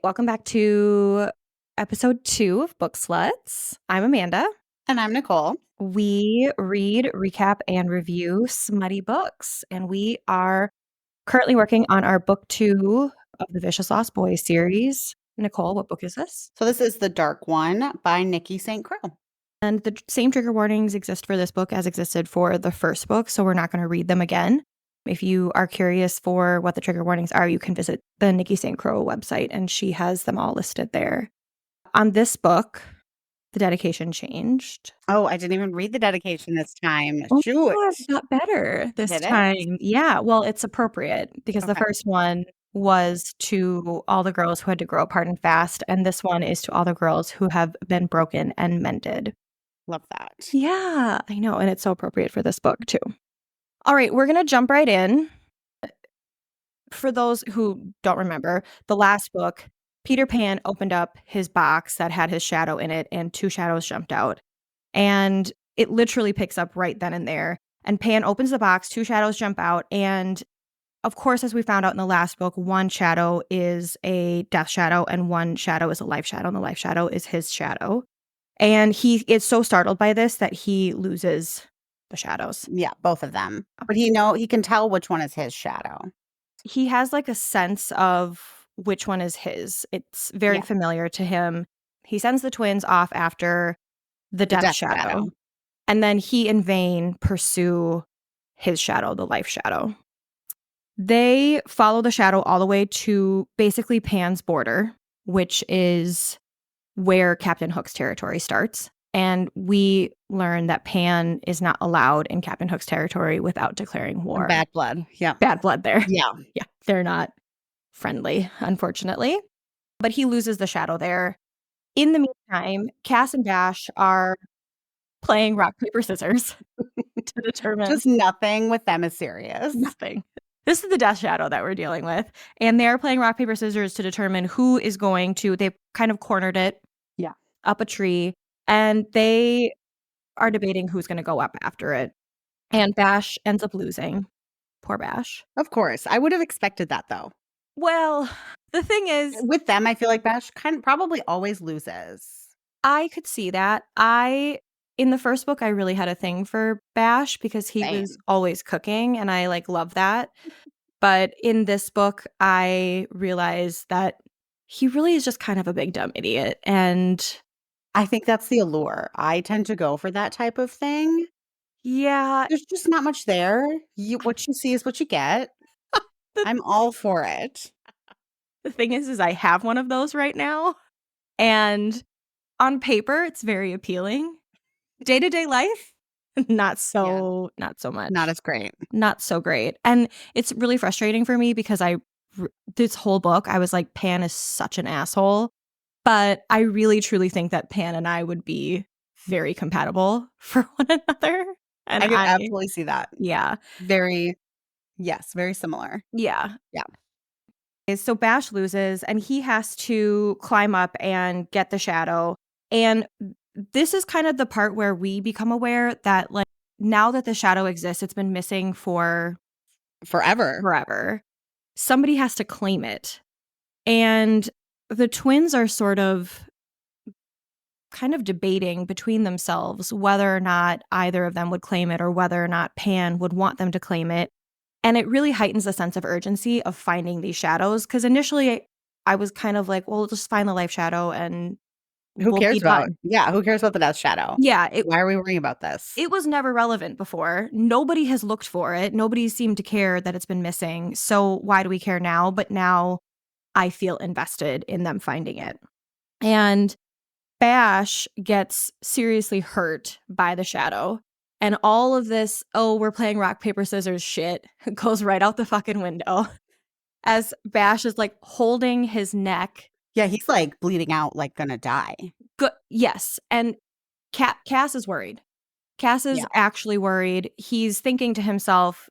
Welcome back to episode 2 of Book Sluts. I'm Amanda. And I'm Nicole. We read, recap, and review smutty books, and we are currently working on our book 2 of the Vicious Lost Boys series. Nicole, what book is this? So this is The Dark One by Nikki St. Crowe. And the same trigger warnings exist for this book as existed for the first book, so we're not going to read them again. If you are curious for what the trigger warnings are, you can visit the Nikki St. Crowe website, and she has them all listed there. On this book, the dedication changed. Oh, I didn't even read the dedication this time. Oh, Shoot. it got better this Did it? time. Yeah, well, it's appropriate because the Okay. first one was to all the girls who had to grow apart and fast, and this one is to all the girls who have been broken and mended. Love that. Yeah, I know, and it's so appropriate for this book too. All right, we're going to jump right in. For those who don't remember, the last book, Peter Pan opened up his box that had his shadow in it, and 2 shadows jumped out. And it literally picks up right then and there. And Pan opens the box, 2 shadows jump out, and of course, as we found out in the last book, 1 shadow is a death shadow and 1 shadow is a life shadow, and the life shadow is his shadow. And he is so startled by this that he loses the shadows. Yeah, both of them. But he can tell which one is his shadow. He has like a sense of which one is his. It's very familiar to him. He sends the twins off after the death shadow. And then he and Vane pursue his shadow, the life shadow. They follow the shadow all the way to basically Pan's border, which is where Captain Hook's territory starts. And we learn that Pan is not allowed in Captain Hook's territory without declaring war. Bad blood. Yeah. Bad blood there. Yeah. Yeah. They're not friendly, unfortunately. But he loses the shadow there. In the meantime, Cass and Bash are playing rock, paper, scissors to determine. Just nothing with them is serious. Nothing. This is the death shadow that we're dealing with. And they're playing rock, paper, scissors to determine who is going to, they kind of cornered it up a tree. And they are debating who's going to go up after it. And Bash ends up losing. Poor Bash. Of course. I would have expected that, though. Well, the thing is, with them, I feel like Bash probably always loses. I could see that. In the first book, I really had a thing for Bash because he was always cooking, and I love that. But in this book, I realized that he really is just kind of a big dumb idiot. And I think that's the allure. I tend to go for that type of thing. Yeah. There's just not much there. What you see is what you get. I'm all for it. The thing is I have one of those right now. And on paper, it's very appealing. Day-to-day life, not so much. Not as great. Not so great. And it's really frustrating for me because this whole book, I was like, Pan is such an asshole. But I really, truly think that Pan and I would be very compatible for one another. And I can absolutely see that. Yeah. Very similar. Yeah. Yeah. So Bash loses, and he has to climb up and get the shadow. And this is kind of the part where we become aware that, now that the shadow exists, it's been missing for forever. Somebody has to claim it. And the twins are sort of kind of debating between themselves whether or not either of them would claim it or whether or not Pan would want them to claim it. And it really heightens the sense of urgency of finding these shadows. Because initially I was kind of like, well, just find the life shadow and who cares about the death shadow? Yeah. Why are we worrying about this? It was never relevant before. Nobody has looked for it. Nobody seemed to care that it's been missing. So why do we care now? But now I feel invested in them finding it. And Bash gets seriously hurt by the shadow. And all of this, we're playing rock, paper, scissors shit goes right out the fucking window. As Bash is holding his neck. Yeah, he's bleeding out, gonna die. Yes. And Cass is worried. Cass is actually worried. He's thinking to himself,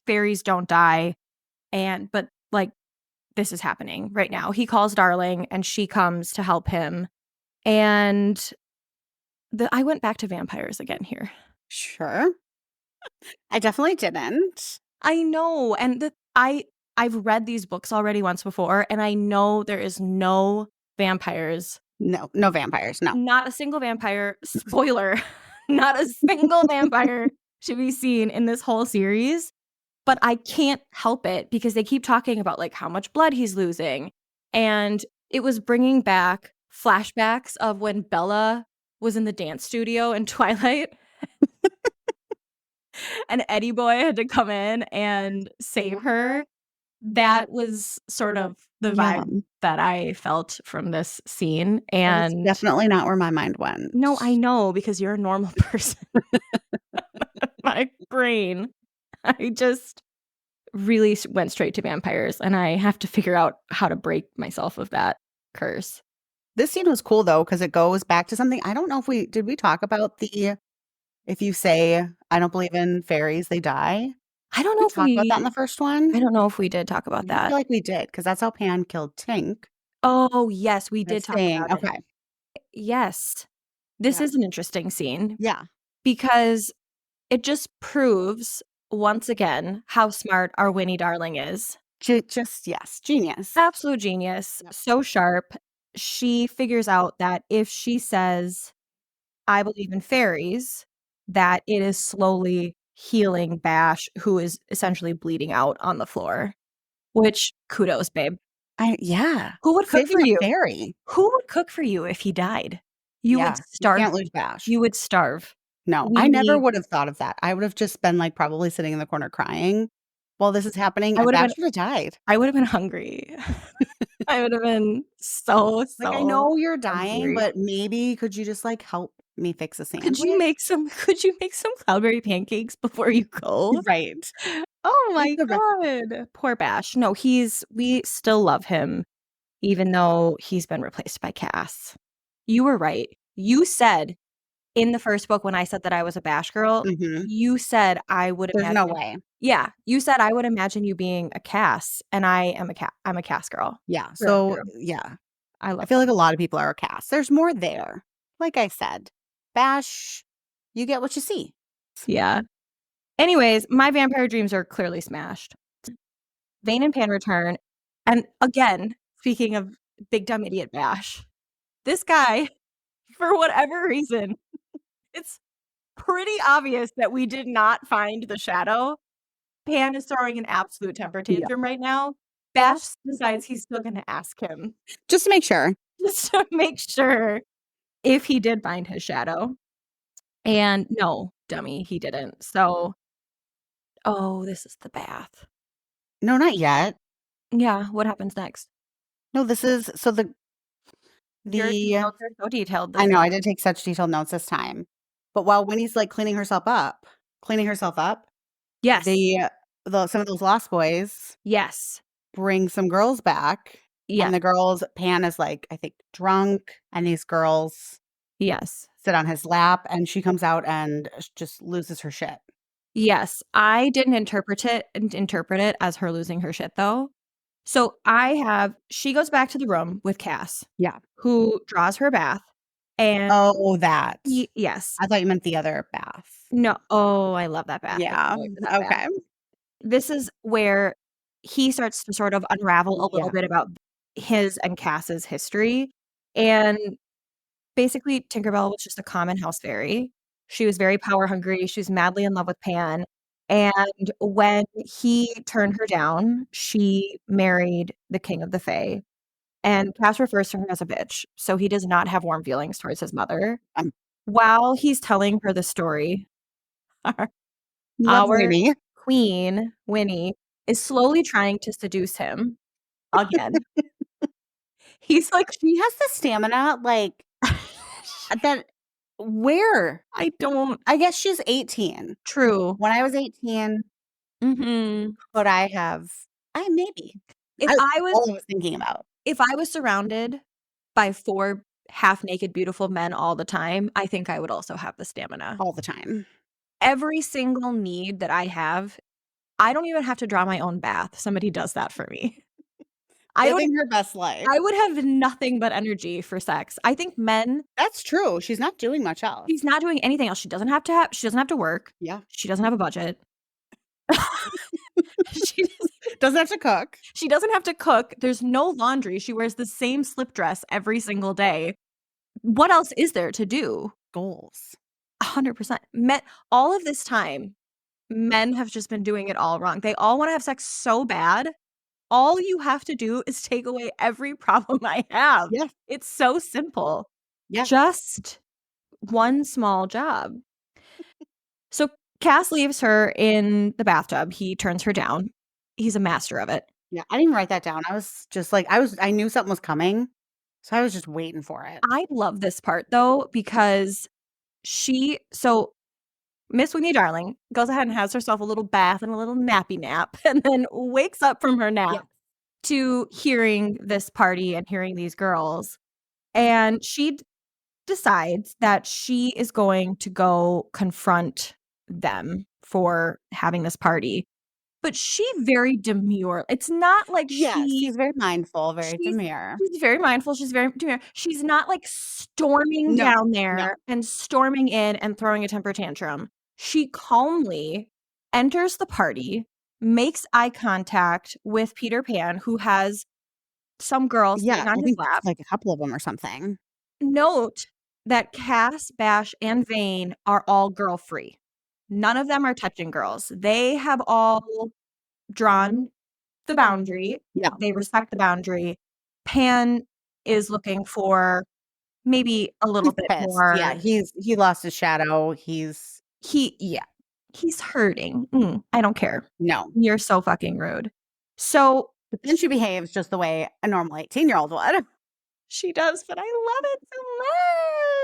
fairies don't die. But this is happening right now. He calls Darling and she comes to help him. And I went back to vampires again here. Sure. I definitely didn't. I know. And I've read these books already once before, and I know there is no vampires. No vampires. No. Not a single vampire. Spoiler. Not a single vampire should be seen in this whole series. But I can't help it because they keep talking about like how much blood he's losing. And it was bringing back flashbacks of when Bella was in the dance studio in Twilight. And Eddie Boy had to come in and save her. That was sort of the vibe that I felt from this scene. And that's definitely not where my mind went. no, I know, because you're a normal person. My brain, I just really went straight to vampires, and I have to figure out how to break myself of that curse. This scene was cool though, because it goes back to something. I don't know if we talk about if you say I don't believe in fairies, they die. I don't Did know we if talk about that in the first one? I don't know if we did talk about I that. feel like we did, because that's how Pan killed Tink. Oh, yes, we did That's talk saying, about it. okay. Yes. This Yeah. is an interesting scene Yeah. because it just proves once again how smart our Winnie darling is. Just yes, genius. Absolute genius. Yep. So sharp. She figures out that if she says, I believe in fairies, that it is slowly healing Bash, who is essentially bleeding out on the floor. Which, kudos, babe. Yeah. Who would cook Saving for a you? fairy. Who would cook for you if he died? You would Yeah. You starve. can't lose Bash. You would starve. No, I never would have thought of that. I would have just been like probably sitting in the corner crying while this is happening, and Bash would have died. I would have been hungry. I would have been so Like, I know you're dying, hungry. but maybe could you just like help me fix a sandwich? Could you make some cloudberry pancakes before you go? Right. Oh my Make the god. Poor Bash. No, we still love him, even though he's been replaced by Cass. You were right. You said in the first book when I said that I was a Bash girl, you said I would imagine. There's no way. Yeah, you said I would imagine you being a Cass, and I'm a Cass girl. Yeah. True, So true. yeah, I feel like a lot of people are a Cass. There's more there. Like I said, Bash, you get what you see. Yeah. Anyways, my vampire dreams are clearly smashed. Vane and Pan return, and again, speaking of big dumb idiot Bash, this guy, for whatever reason, it's pretty obvious that we did not find the shadow. Pan is throwing an absolute temper tantrum right now. Bash decides he's still going to ask him. Just to make sure. Just to make sure if he did find his shadow. And no, dummy, he didn't. So, this is the bath. No, not yet. Yeah, what happens next? No, this is so Your notes are so detailed. I know, I did take such detailed notes this time. But while Winnie's like cleaning herself up, yes, some of those Lost Boys, yes, bring some girls back. yeah, And the girls, Pan is like, I think, drunk, and these girls yes, sit on his lap, and she comes out and just loses her shit. yes. I didn't interpret it as her losing her shit though. So she goes back to the room with Cass. Yeah. Who draws her bath. And that. Yes. I thought you meant the other bath. No. Oh, I love that bath. Yeah. Okay. Bath. This is where he starts to sort of unravel a little bit about his and Cass's history. And basically, Tinkerbell was just a common house fairy. She was very power hungry. She was madly in love with Pan. And when he turned her down, she married the king of the Fae. And Cass refers to her as a bitch, so he does not have warm feelings towards his mother. While he's telling her the story, our queen, Winnie, is slowly trying to seduce him again. He's like, she has the stamina, like, that, where? I guess she's 18. True. When I was 18, could I have, maybe. I was thinking about. If I was surrounded by 4 half-naked, beautiful men all the time, I think I would also have the stamina. All the time. Every single need that I have, I don't even have to draw my own bath. Somebody does that for me. Living her best life. I would have nothing but energy for sex. I think men. That's true. She's not doing much else. She's not doing anything else. She doesn't have to work. Yeah. She doesn't have a budget. She Doesn't have to cook. she doesn't have to cook. There's no laundry. She wears the same slip dress every single day. What else is there to do? Goals. 100%. All of this time, men have just been doing it all wrong. They all wanna have sex so bad. All you have to do is take away every problem I have. Yeah. It's so simple. Yeah. Just one small job. So Cass leaves her in the bathtub. He turns her down. He's a master of it. Yeah. I didn't even write that down. I was just like, I knew something was coming. So I was just waiting for it. I love this part though, because so Miss Winnie Darling goes ahead and has herself a little bath and a little nappy nap, and then wakes up from her nap to hearing this party and hearing these girls. And she decides that she is going to go confront them for having this party. But she very demure. It's not like Yes, she's very mindful, very she's demure. she's very mindful, she's very demure. She's not, like, storming No, down no. there and storming in and throwing a temper tantrum. She calmly enters the party, makes eye contact with Peter Pan, who has some girl Yeah, sitting on I his think lap. like a couple of them or something. Note that Cass, Bash, and Vane are all girl-free. None of them are touching girls. They have all drawn the boundary. Yeah. They respect the boundary. Pan is looking for maybe a little He's bit pissed. Yeah, more. he lost his shadow. He's He's hurting. I don't care. no. You're so fucking rude. So But then she behaves just the way a normal 18-year-old would. she does, but I love it so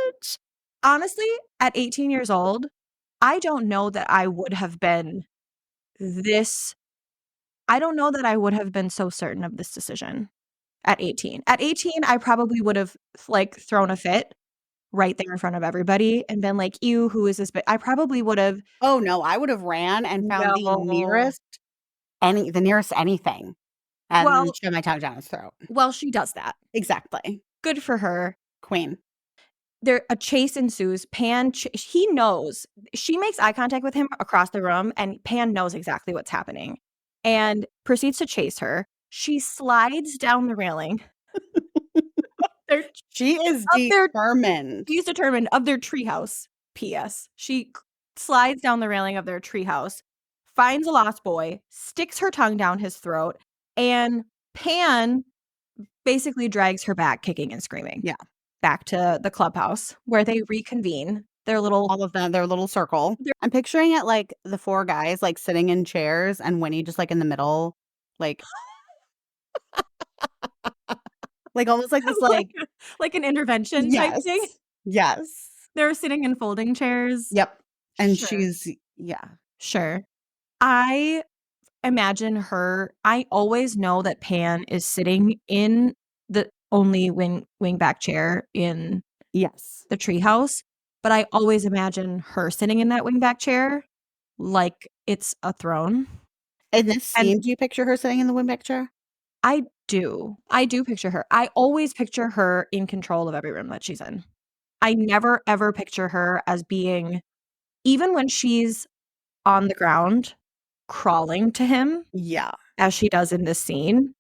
much. Honestly, at 18 years old, I don't know that I would have been this I don't know that I would have been so certain of this decision at 18. At 18, I probably would have, like, thrown a fit right there in front of everybody and been like, "Ew, who is this?" But I probably would have Oh, no, I would have ran and found No. the nearest anything and Well shoved my tongue down his throat. well, she does that. Exactly. Good for her. Queen. A chase ensues. He knows. She makes eye contact with him across the room, and Pan knows exactly what's happening and proceeds to chase her. She slides down the railing. She is Of their determined. She's determined of their treehouse. P.S. She slides down the railing of their treehouse, finds a lost boy, sticks her tongue down his throat, and Pan basically drags her back, kicking and screaming. Yeah. Back to the clubhouse where they reconvene. All of them, their little circle. I'm picturing it like the 4 guys, like, sitting in chairs and Winnie just, like, in the middle, like almost like this, like an intervention type yes. thing. Yes. They're sitting in folding chairs. Yep. And Sure. yeah. Sure. I imagine her I always know that Pan is sitting in the only wingback chair in Yes. the treehouse, but I always imagine her sitting in that wingback chair like it's a throne. In this And scene, do you picture her sitting in the windbag chair? I do. I do picture her. I always picture her in control of every room that she's in. I never ever picture her as being even when she's on the ground crawling to him, Yeah. as she does in this scene,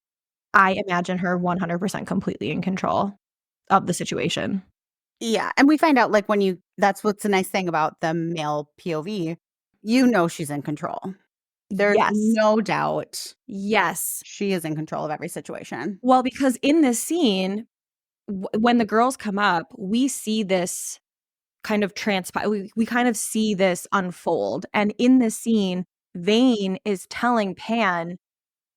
I imagine her 100% completely in control of the situation. Yeah, and we find out, like, that's what's a nice thing about the male POV, she's in control. There's Yes. no doubt Yes. she is in control of every situation. Well, because in this scene, when the girls come up, we see this kind of we kind of see this unfold, and in this scene, Vane is telling Pan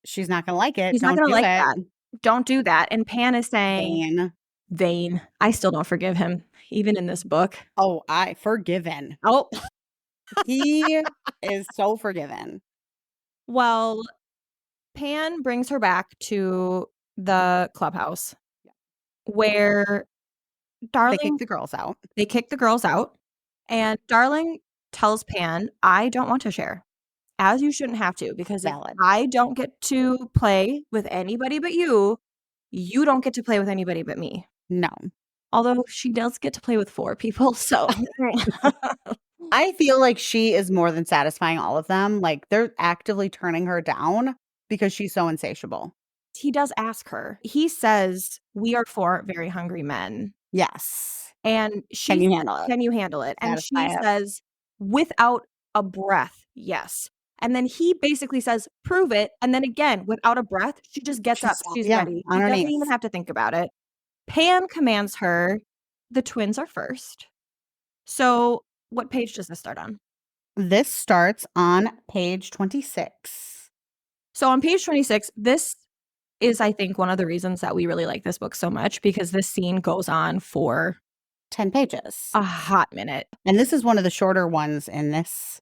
She's not gonna like it, he's not don't gonna do like it. that. Don't do that, and Pan is saying Vane. Vane. I still don't forgive him, even in this book. Oh, forgiven. Oh. He is so forgiven. Well, Pan brings her back to the clubhouse where They kick Darling the girls out. they kick the girls out, and Darling tells Pan, "I don't want to share, as you shouldn't have to, because if Valid. I don't get to play with anybody but you, you don't get to play with anybody but me." No. Although she does get to play with 4 people, so I feel like she is more than satisfying all of them. Like, they're actively turning her down because she's so insatiable. He does ask her. He says, "We are 4 very hungry men." Yes. And Can she you says, handle it? "Can you handle it?" And she Satisfy it. says, without a breath, "Yes." And then he basically says, "Prove it." And then again, without a breath, she just gets up. She's She's yeah, ready. on He her doesn't knees. even have to think about it. Pan commands her. The twins are first. So what page does this start on? This starts on page 26. So on page 26, this is, I think, one of the reasons that we really like this book so much, because this scene goes on for 10 pages. a hot minute. And this is one of the shorter ones in this.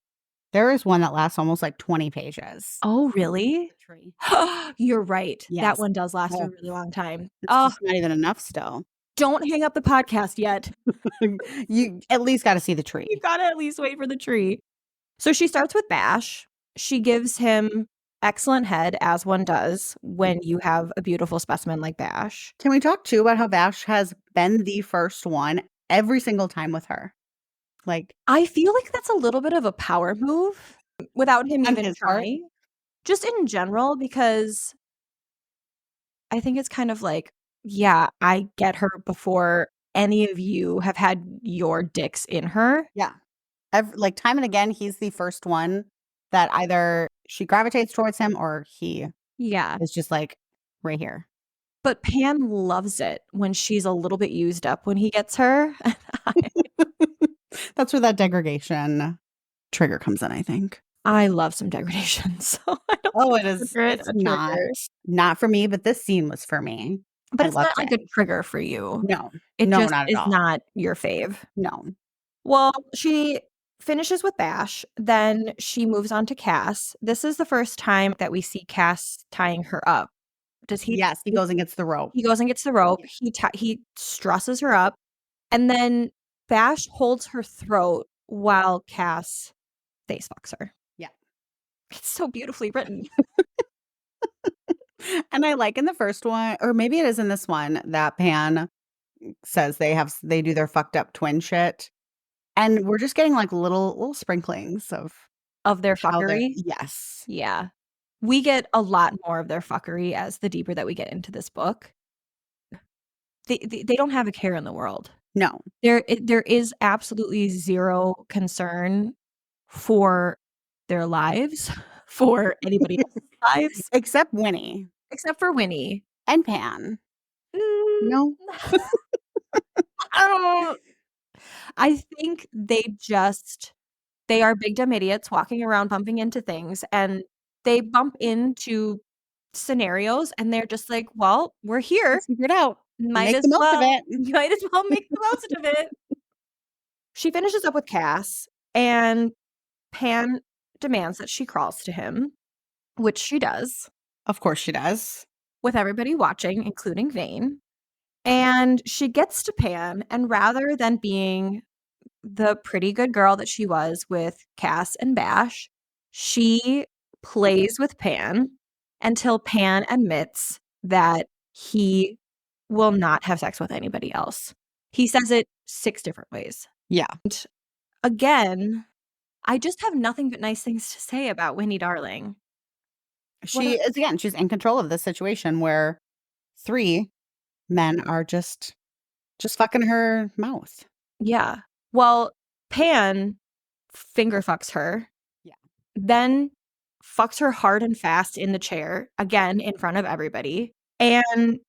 There is one that lasts almost like 20 pages. Oh, really? Tree. You're right. That Yes. one does last a Oh, really long time. it's Oh, just not even enough still. don't hang up the podcast yet. You at least got to see the You tree. gotta at least wait for the tree. So she starts with Bash. She gives him excellent head, as one does when you have a beautiful specimen like Bash. Can we talk too about how Vash has been the first one every single time with her? Like, I feel like that's a little bit of a power move without him on even his part? trying. Just in general, because I think it's kind of like, yeah, I get her before any of you have had your dicks in her. Yeah. Like, time and again, he's the first one that either she gravitates towards him or he Yeah. is just like right here. But Pan loves it when she's a little bit used up when he gets her. That's where that degradation trigger comes in, I think. I love some degradation, so I don't Oh, it is. consider it It's a trigger. not for me, but this scene was for me. But I it's not loved like it. a trigger for you. No, It no, just not at is all. not your fave. No. Well, she finishes with Bash, then she moves on to Cass. This is the first time that we see Cass tying her up. Does he Yes, he goes and gets the rope. He goes and gets the rope. He stresses her up, and then Bash holds her throat while Cass face fucks her. Yeah. It's so beautifully written. And I like in the first one, or maybe it is in this one, that Pan says they do their fucked up twin shit. And we're just getting like little sprinklings of Of their how they're fuckery. yes. Yeah. We get a lot more of their fuckery as the deeper that we get into this book. They don't have a care in the world. No. There is absolutely zero concern for their lives, for anybody else's lives, Except Winnie except for Winnie. and Pan. Mm, No. I think they are big dumb idiots walking around bumping into things, and they bump into scenarios and they're just like, "Well, we're here. Let's figure it out. Might Make as the most of well it. might as well make the most of it." She finishes up with Cass, and Pan demands that she crawls to him, which she does, Of course she does. with everybody watching, including Vane. And she gets to Pan, and rather than being the pretty good girl that she was with Cass and Bash, she plays with Pan until Pan admits that he will not have sex with anybody else. He says it 6 different ways. Yeah. And again, I just have nothing but nice things to say about Winnie Darling. She is again, she's in control of this situation where 3 men are just fucking her mouth. Yeah. Well, Pan finger fucks her. Yeah. Then fucks her hard and fast in the chair, again in front of everybody. And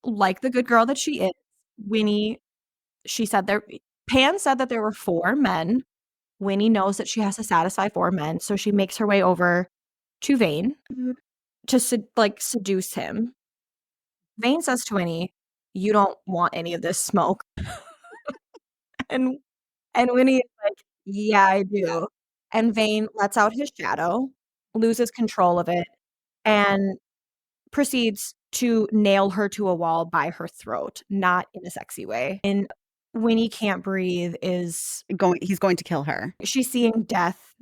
like the good girl that she is, Winnie, Pan said that there were 4 men. Winnie knows that she has to satisfy 4 men, so she makes her way over to Vane to seduce him. Vane says to Winnie, "You don't want any of this smoke." And Winnie is like, "Yeah, I do." Yeah. And Vane lets out his shadow, loses control of it, and proceeds to nail her to a wall by her throat, not in a sexy way. And Winnie can't breathe He's going to kill her. she's seeing death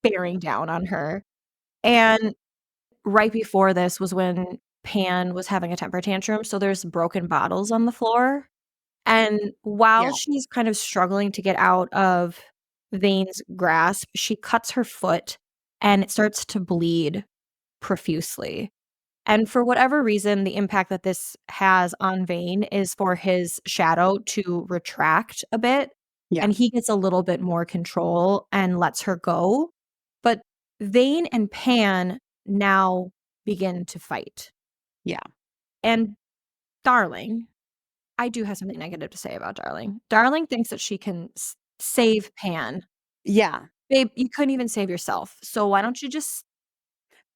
bearing down on her. And right before this was when Pan was having a temper tantrum, so there's broken bottles on the floor. And while Yeah. she's kind of struggling to get out of Vane's grasp, she cuts her foot and it starts to bleed profusely. And for whatever reason, the impact that this has on Vane is for his shadow to retract a bit, Yeah. and he gets a little bit more control and lets her go. But Vane and Pan now begin to fight. Yeah. And Darling, I do have something negative to say about Darling. Darling thinks that she can save Pan. Yeah. Babe, you couldn't even save yourself. So why don't you just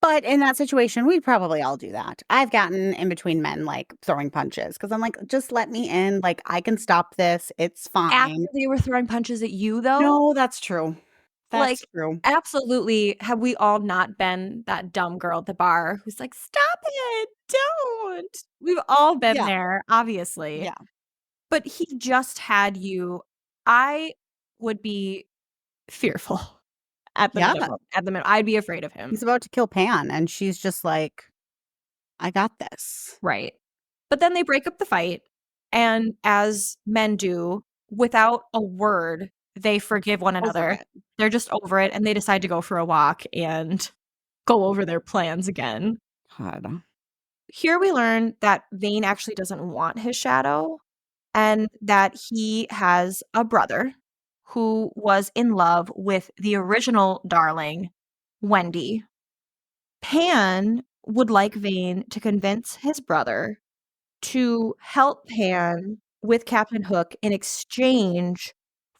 But in that situation, we'd probably all do that. I've gotten in between men, like, throwing punches because I'm like, "Just let me in, like, I can stop this, it's after fine." they were throwing punches at you, though? No, that's true. That's Like, true. absolutely, have we all not been that dumb girl at the bar who's like, "Stop it, don't." We've all been Yeah, there, obviously, yeah, but he just had you. I would be fearful at the yeah. minimum, I'd be afraid of him. He's about to kill Pan, and she's just like, "I got this." Right. But then they break up the fight, and as men do, without a word, they forgive one Over another. it. They're just over it, and they decide to go for a walk and go over their plans again. God. Here we learn that Vane actually doesn't want his shadow and that he has a brother who was in love with the original darling, Wendy. Pan would like Vane to convince his brother to help Pan with Captain Hook in exchange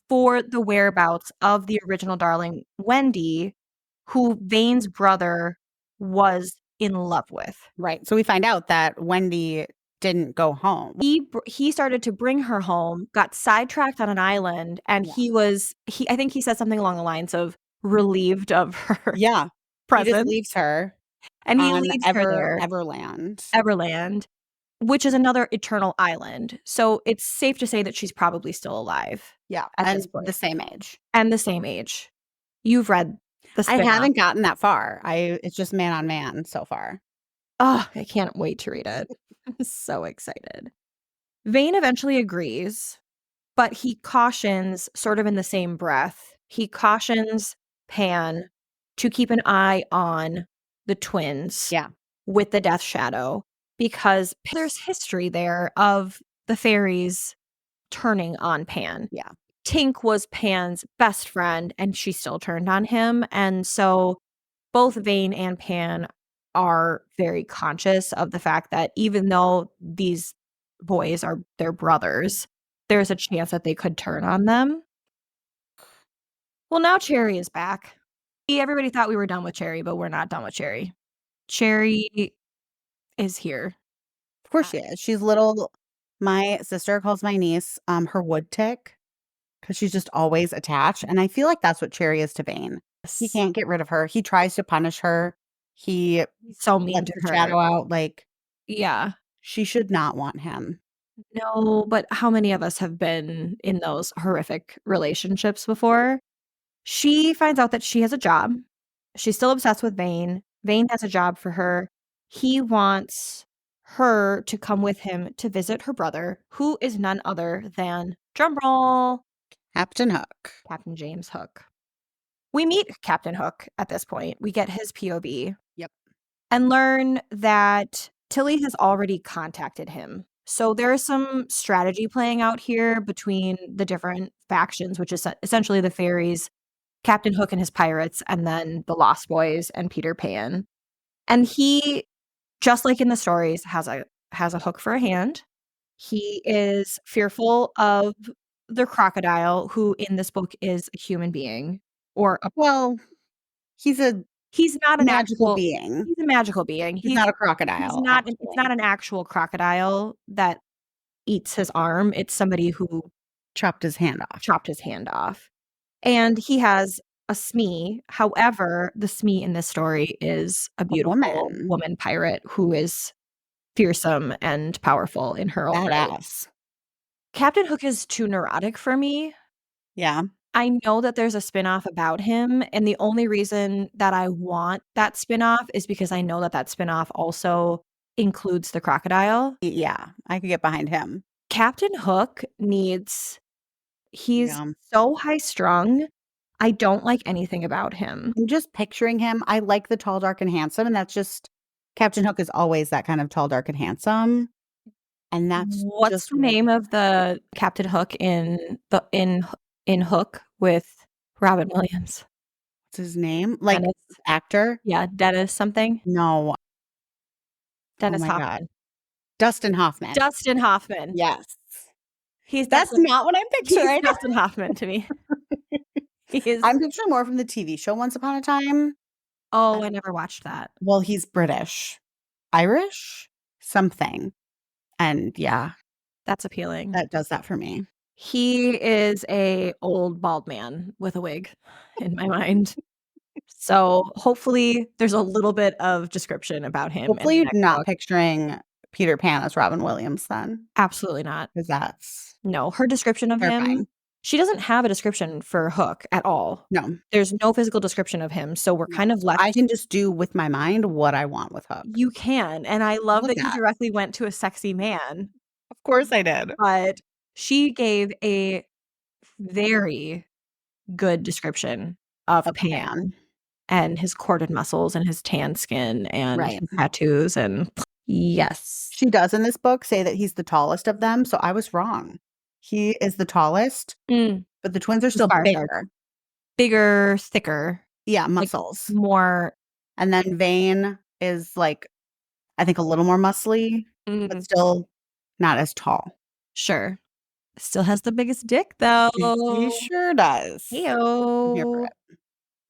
for the whereabouts of the original darling, Wendy, who Vane's brother was in love with. Right, so we find out that Wendy didn't go home. He started to bring her home, got sidetracked on an island, and Yeah. I think he said something along the lines of relieved of her Yeah. He just presence, leaves her and he on leaves her there, Everland. Everland, which is another eternal island. So it's safe to say that she's probably still alive Yeah, at this and the point, same age. and the same age. You've read the I spin-off. haven't gotten that far. It's just man on man so far. Oh, I can't wait to read it. I'm so excited. Vane eventually agrees, but he cautions, sort of in the same breath, he cautions Pan to keep an eye on the twins Yeah. with the Death Shadow because there's history there of the fairies turning on Pan. Yeah. Tink was Pan's best friend and she still turned on him. And so both Vane and Pan are very conscious of the fact that even though these boys are their brothers, there's a chance that they could turn on them. Well, now Cherry is back. Everybody thought we were done with Cherry, but we're not done with Cherry. Cherry is here. Of course she is. She's little my sister calls my niece, her wood tick because she's just always attached, and I feel like that's what Cherry is to Vane. He can't get rid of her. He tries to punish her. He He's so mean lets to the her. shadow out, like, Yeah. she should not want him. No, but how many of us have been in those horrific relationships before? She finds out that she has a job. She's still obsessed with Vane. Vane has a job for her. He wants her to come with him to visit her brother, who is none other than, drumroll, Captain Hook. Captain James Hook. We meet Captain Hook at this point. We get his POV Yep. and learn that Tilly has already contacted him. So there is some strategy playing out here between the different factions, which is essentially the fairies, Captain Hook and his pirates, and then the Lost Boys and Peter Pan. And he, just like in the stories, has a hook for a hand. He is fearful of the crocodile, who in this book is a human being, or a, Well, he's a he's not an magical actual. being. He's a magical being. He's not a He's crocodile, not. It's not actually. an actual crocodile that eats his arm. It's somebody who Chopped his hand off. chopped his hand off. And he has a Smee. However, the Smee in this story is a A beautiful woman. woman pirate who is fearsome and powerful in her own right. Badass. Captain Hook is too neurotic for me. Yeah. I know that there's a spinoff about him, and the only reason that I want that spinoff is because I know that that spinoff also includes the crocodile. Yeah, I could get behind him. Captain Hook needs he's Yeah. so high strung I don't like anything about him. I'm just picturing him. I like the tall, dark, and handsome, and that's just Captain Hook is always that kind of tall, dark, and handsome, and that's What's just the name of the Captain Hook in Hook with Robin Williams? what's his name? Like, Dennis. actor? Yeah, Dennis something. No. Oh Dennis my god. Hoffman. Dustin Hoffman. Dustin Hoffman. Yes. He's That's Dustin not what I'm he's picturing. Dustin Hoffman to me. He is. I'm picturing more from the TV show Once Upon a Time. Oh, I never watched that. Well, he's British. Irish? Something. And yeah, That's appealing. that does that for me. He is a old bald man with a wig in my mind. So, hopefully, there's a little bit of description about him in Hopefully, the you're next not book. picturing Peter Pan as Robin Williams then, Absolutely not. because that's No, her description of him, terrifying. she doesn't have a description for Hook at all. No, There's no physical description of him, so we're no. kind of left. I can just do with my mind what I want with Hook. You can, and I love Love that you that. directly went to a sexy man, Of course I did. but she gave a very good description of A Pan Pan. and his corded muscles and his tan skin and Right. his tattoos and yes. She does in this book say that he's the tallest of them, so I was wrong. He is the tallest, Mm, but the twins are still Spark says bigger. bigger, thicker, Yeah, like muscles. more And then Vane is, like, I think a little more muscly, but mm, still not as tall. sure. Still has the biggest dick though. He sure does. I'm here for Heyo. it.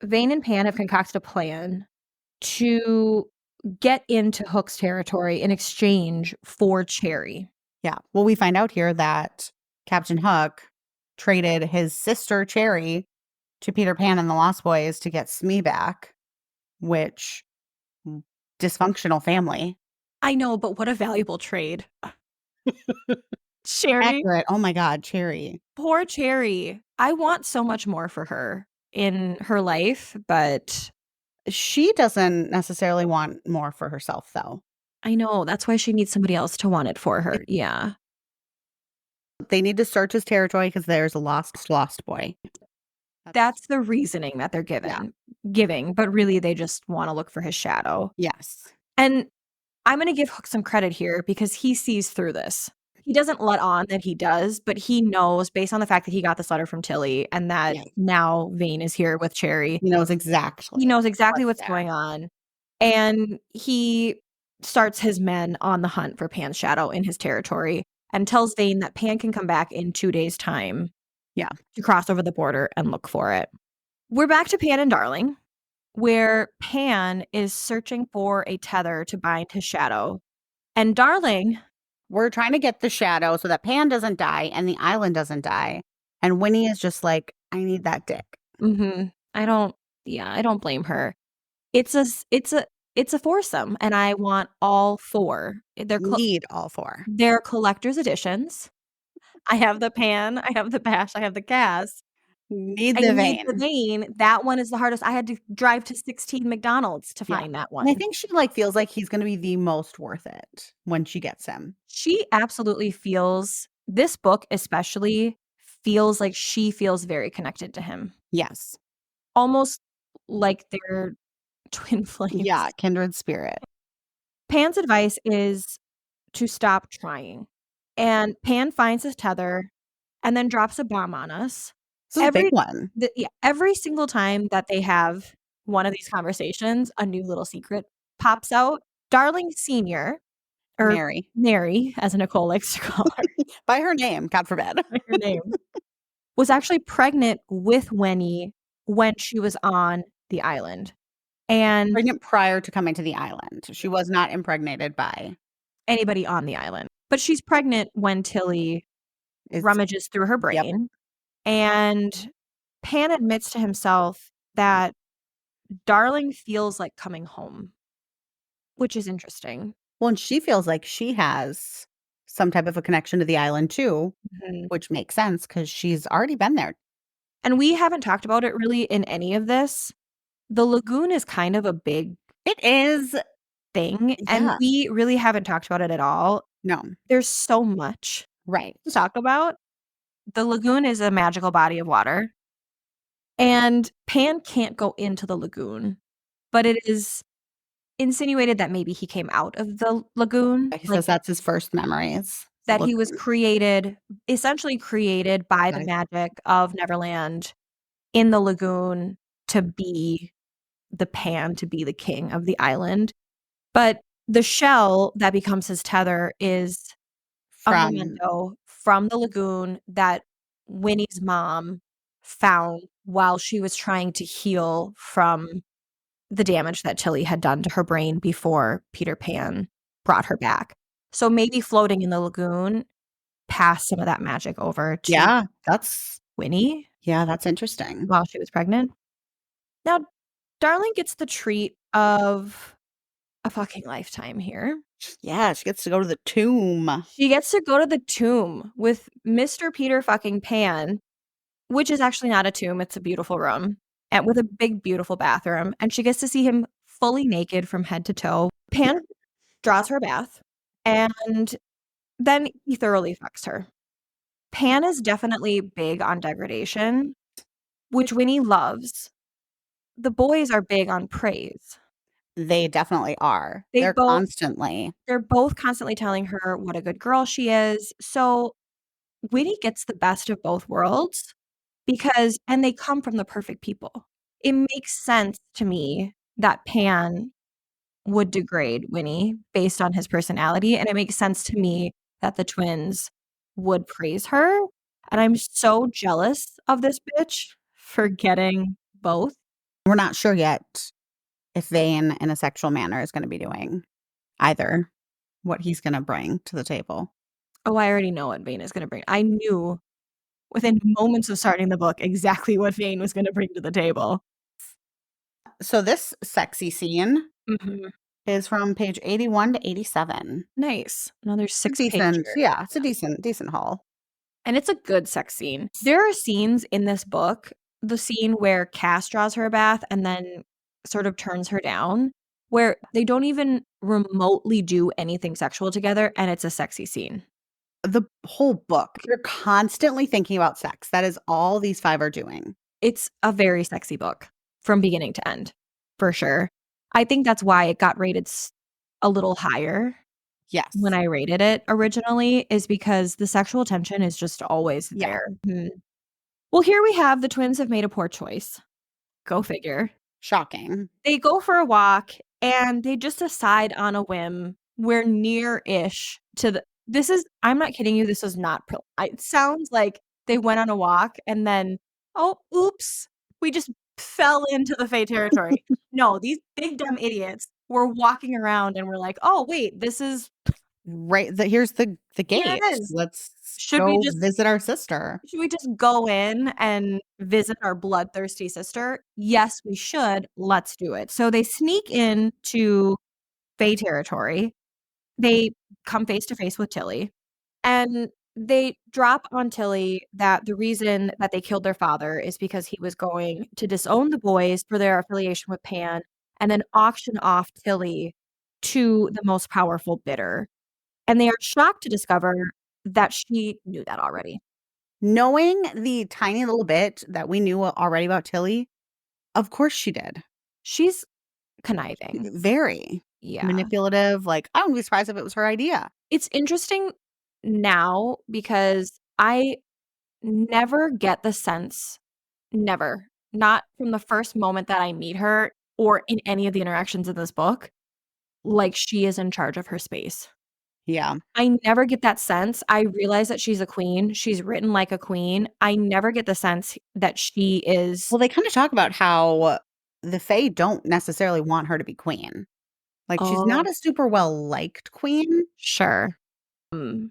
Vane and Pan have concocted a plan to get into Hook's territory in exchange for Cherry. Yeah. Well, we find out here that Captain Hook traded his sister Cherry to Peter Pan and the Lost Boys to get Smee back, which dysfunctional family. I know, but what a valuable trade. Cherry, Accurate. Oh my god, Cherry. poor Cherry. I want so much more for her in her life, but She doesn't necessarily want more for herself, though. I know that's why she needs somebody else to want it for her. Yeah. They need to search his territory because there's a lost boy. That's the reasoning that they're Yeah. giving, but really they just want to look for his shadow. Yes. And I'm going to give Hook some credit here because he sees through this. He doesn't let on that he does, but he knows based on the fact that he got this letter from Tilly and that Yeah. now Vane is here with Cherry. He knows exactly. He knows exactly what's what's there. going on. And he starts his men on the hunt for Pan's shadow in his territory and tells Vane that Pan can come back in 2 days' time. Yeah. To cross over the border and look for it. We're back to Pan and Darling, where Pan is searching for a tether to bind his shadow. And Darling, We're trying to get the shadow so that Pan doesn't die and the island doesn't die. And Winnie is just like, I need that dick. I don't blame her. It's a foursome, and I want all four. Need all four. They're collector's editions. I have the Pan, I have the Bash, I have the Gas. Need I the need the vein. Vane. That one is the hardest. I had to drive to 16 McDonald's to Yeah. find that And I one. think she like feels like he's gonna be the most worth it when she gets him. She absolutely feels this book especially feels like she feels very connected to him. Yes. Almost like they're twin flames. Yeah, kindred spirit. Pan's advice is to stop trying. And Pan finds his tether and then drops a bomb on us. This is a big one. Every single time that they have one of these conversations, a new little secret pops out. Darling Senior, or Mary, as Nicole likes to call her, By her name, God forbid. by her name, was actually pregnant with Winnie when she was on the island. And Pregnant prior to coming to the island. She was not impregnated by anybody on the island. But she's pregnant when Tilly rummages through her brain. And Pan admits to himself that Darling feels like coming home, which is interesting. Well, and she feels like she has some type of a connection to the island too, which makes sense because she's already been there. And we haven't talked about it really in any of this. The lagoon is kind of a big thing, and we really haven't talked about it at all. No. There's so much to talk about. The lagoon is a magical body of water. And Pan can't go into the lagoon, but it is insinuated that maybe he came out of the lagoon, He like says that's his first memories. that Look, he was essentially created by the right. magic of Neverland in the lagoon to be to be the king of the island. But the shell that becomes his tether is a From memento from the lagoon that Winnie's mom found while she was trying to heal from the damage that Tilly had done to her brain before Peter Pan brought her back. So maybe floating in the lagoon passed some of that magic over to yeah, that's Winnie that's interesting. while she was pregnant. Now, Darling gets the treat of a fucking lifetime here. Yeah, she gets to go to the tomb. She gets to go to the tomb with Mr. Peter fucking Pan, which is actually not a tomb, it's a beautiful room, and with a big, beautiful bathroom, and she gets to see him fully naked from head to toe. Pan draws her a bath, and then he thoroughly fucks her. Pan is definitely big on degradation, which Winnie loves. The boys are big on praise. They definitely are. They They're both constantly. they're both constantly telling her what a good girl she is. So Winnie gets the best of both worlds and they come from the perfect people. It makes sense to me that Pan would degrade Winnie based on his personality, and it makes sense to me that the twins would praise her. And I'm so jealous of this bitch for getting both. We're not sure yet if Vane in a sexual manner is gonna be doing either, what he's gonna bring to the table. Oh, I already know what Vane is going to bring. I knew within moments of starting the book exactly what Vane was going to bring to the table. So this sexy scene Mhm. is from page 81 to 87. Nice. Another A 6 decent pager. yeah, it's a decent haul. And it's a good sex scene. There are scenes in this book, the scene where Cass draws her a bath and then sort of turns her down, where they don't even remotely do anything sexual together, and it's a sexy scene. The whole book, you're constantly thinking about sex. That is all these 5 are doing. It's a very sexy book from beginning to end, for sure. I think that's why it got rated a little higher when Yes. I rated it originally, is because the sexual tension is just always Yeah. there. Mhm. Well, here we have the twins have made a poor choice. Go figure. Shocking. They go for a walk and they just decide on a whim we're near-ish to I'm not kidding you, this was not it sounds like they went on a walk and then, "Oh, oops, we just fell into the Fae territory." No, these big dumb idiots were walking around and were like, "Oh, wait, this is Right, here's the here gate. it is. Let's Should we go just visit our sister." go in and visit our bloodthirsty sister? Yes, we should. Let's do it. So they sneak into Fae territory. They come face to face with Tilly, and they drop on Tilly that the reason that they killed their father is because he was going to disown the boys for their affiliation with Pan and then auction off Tilly to the most powerful bidder. And they are shocked to discover that she knew that already. Knowing the tiny little bit that we knew already about Tilly, of course she did. She's conniving. Very Yeah. manipulative, like, I wouldn't be surprised if it was her idea. It's interesting now because I never get the sense, never, not from the first moment that I meet her or in any of the interactions in this book, like she is in charge of her space. Yeah. I never get that sense. I realize that she's a queen. She's written like a queen. I never get the sense that she is. Well, they kinda talk about how the Fae don't necessarily want her to be queen. Like, she's Oh, not a super well-liked queen. sure. Mm.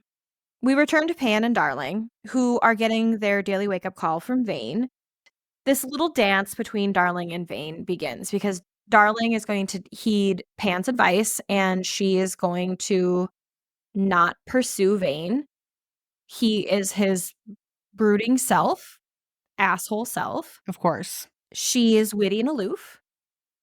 We return to Pan and Darling, who are getting their daily wake up call from Vane. This little dance between Darling and Vane begins because Darling is going to heed Pan's advice and she is going to not pursue Vane. He is his brooding self, asshole self. Of course. She is witty and aloof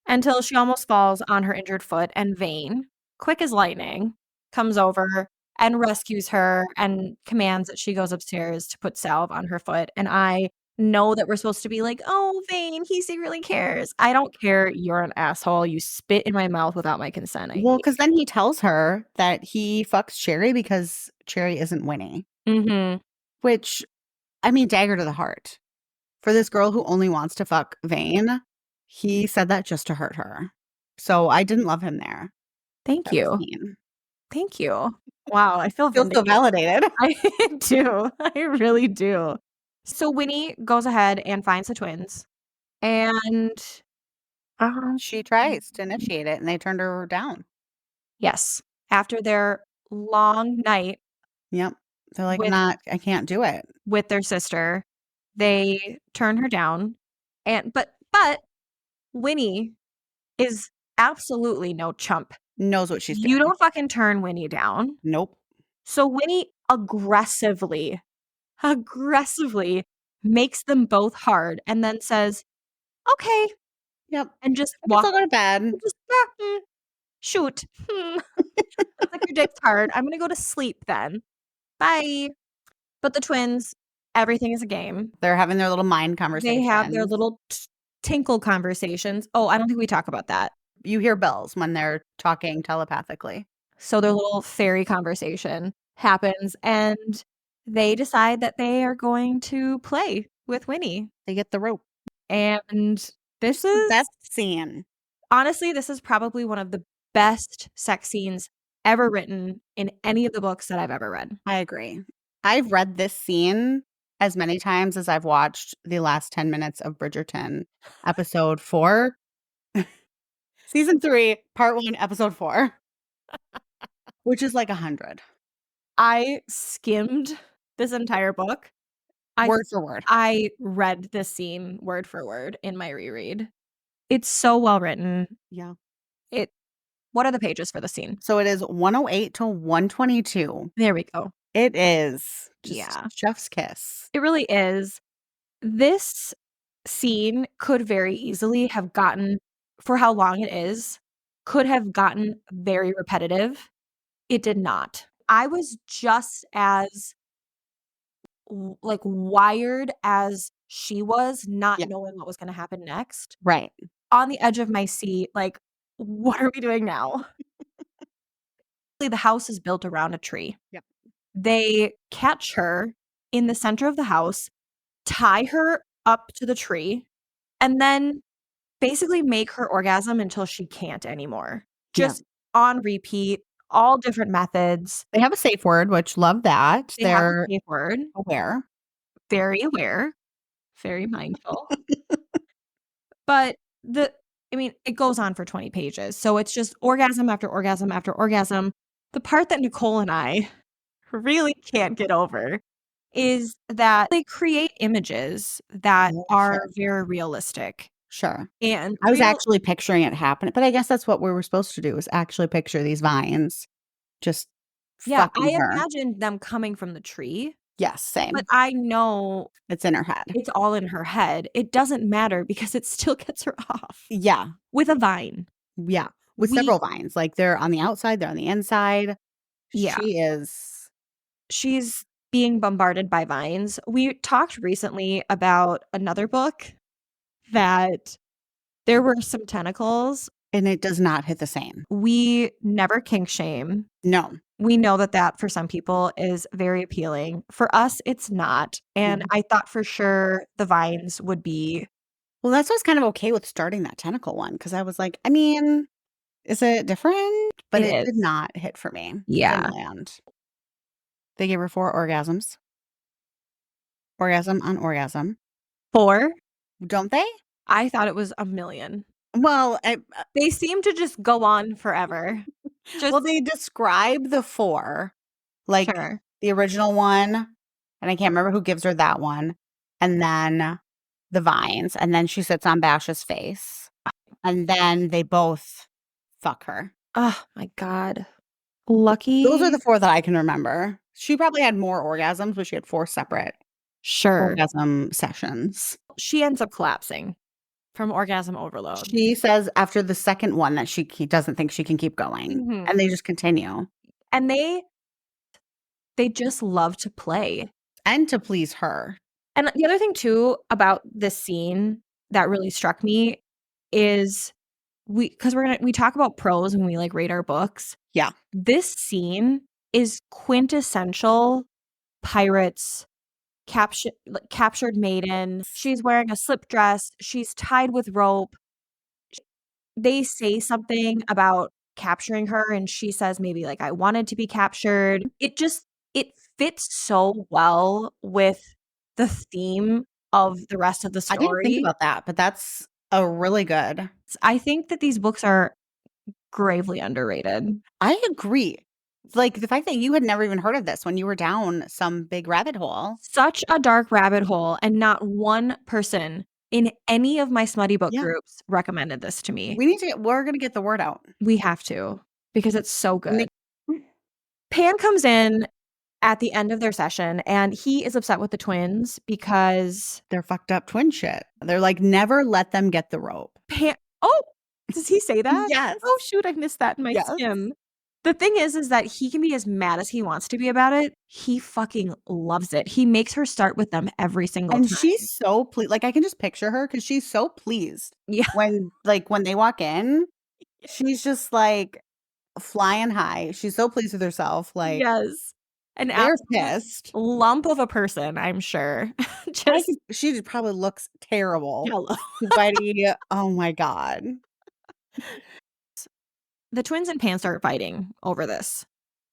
until she almost falls on her injured foot, and Vane, quick as lightning, comes over and rescues her and commands that she goes upstairs to put salve on her foot. And I know that we're supposed to be like, oh, Vane, he secretly cares. I don't care. You're an asshole. You spit in my mouth without my consent. I Well, hate because then he tells her that he fucks Cherry because Cherry isn't Winnie, you. Mm-hmm. which, I mean, dagger to the heart. For this girl who only wants to fuck Vane, he said that just to hurt her. So I didn't love him there. Thank That was you. mean. Thank you. Wow, I feel Feel so vindicated. validated. I do. I really do. So Winnie goes ahead and finds the twins. And She tries to initiate it, and they turned her down. yes, after their long night Yep. They're like, with I can't do it. their sister, they turn her down. And but Winnie is absolutely no chump. Knows what she's You doing. don't fucking turn Winnie down. Nope. So Winnie aggressively makes them both hard and then says, "Okay," Yep. and just I guess walks. I'll go to bed. Just, shoot. Looks like your dick's hard. I'm gonna go to sleep then. Bye. But the twins, everything is a game. They're having their little mind They conversations. have their little tinkle conversations. Oh, I don't think we talk about that. You hear bells when they're talking telepathically. So their little fairy conversation happens, and they decide that they are going to play with Winnie. They get the rope. And this is Best scene. honestly, this is probably one of the best sex scenes ever written in any of the books that I've ever read. I agree. I've read this scene as many times as I've watched the last 10 minutes of Bridgerton, episode 4, season 3, part 1, episode 4, which is like 100. I skimmed this entire book. Word for word. I read this scene word for word in my reread. It's so well written. Yeah. What are the pages for the scene? So it is 108 to 122. There we go. It is just Yeah. chef's kiss. It really is. This scene could very easily have gotten, for how long it is, could have gotten very repetitive. It did not. I was just as like wired as she was, not Yeah. knowing what was going to happen next. Right. On the edge of my seat, like, what are we doing now? The house is built around a tree. Yep. They catch her in the center of the house, tie her up to the tree, and then basically make her orgasm until she can't anymore. Just on repeat, all different methods. They have a safe word, which love that. They have a They're safe word. aware. Very aware, very mindful. But it goes on for 20 pages. So it's just orgasm after orgasm after orgasm. The part that Nicole and I really can't get over is that they create images that are very realistic. Sure. And I was actually picturing it happening, but I guess that's what we were supposed to do, is actually picture these vines just fucking her. imagined them coming from the tree. Yes, same. But I know It's in her head. it's all in her head. It doesn't matter because it still gets her off. Yeah. With a vine. Yeah. With several vines. Like, they're on the outside, they're on the inside. Yeah. She's being bombarded by vines. We talked recently about another book that there were some tentacles. And it does not hit the same. We never kink shame. No. We know that for some people is very appealing. For us, it's not. And I thought for sure the vines would be. Well, that's why I was kind of okay with starting that tentacle one, because I was like, I mean, is it different? But it did not hit for me. Yeah. It didn't land. They gave her 4 orgasms. Orgasm on orgasm. 4? Don't they? I thought it was 1,000,000. Well, they seem to just go on forever. Well, they describe the 4, like the original one, and I can't remember who gives her that one, and then the vines, and then she sits on Bash's face, and then they both fuck her. Oh my God. Lucky. Those are the 4 that I can remember. She probably had more orgasms, but she had 4 separate orgasm sessions. She ends up collapsing from orgasm overload. She says after the second one that she doesn't think she can keep going, and they just continue. And they just love to play. And to please her. And the other thing too about this scene that really struck me is because we talk about prose when we like rate our books. Yeah. This scene is quintessential pirates captured maiden. She's wearing a slip dress. She's tied with rope. They say something about capturing her, and she says maybe like I wanted to be captured. It fits so well with the theme of the rest of the I didn't think story. about that, but that's a really good. I think that these books are gravely underrated. I agree. Like, the fact that you had never even heard of this when you were down some big rabbit hole. Such a dark rabbit hole, and not one person in any of my smutty book Yeah. groups recommended this to me. We're gonna get the word out. We have to because it's so good. Nick Pan comes in at the end of their session, and he is upset with the twins because They're fucked up twin shit. They're like, "Never let them get the rope." Pan Oh, does he say that? Yes. Oh, shoot, I missed that in my Yes. skim. The thing is that he can be as mad as he wants to be about it. He fucking loves it. He makes her start with them every single And time. she's so pleased. Like, I can just picture her because she's so pleased Yeah. when they walk in, she's just, like, flying high. She's so pleased with herself, like, Yes. An they're absolute pissed. lump of a person, I'm sure. Just She probably looks terrible. yellow. Sweaty. Oh my god. The twins and Pan start fighting over this.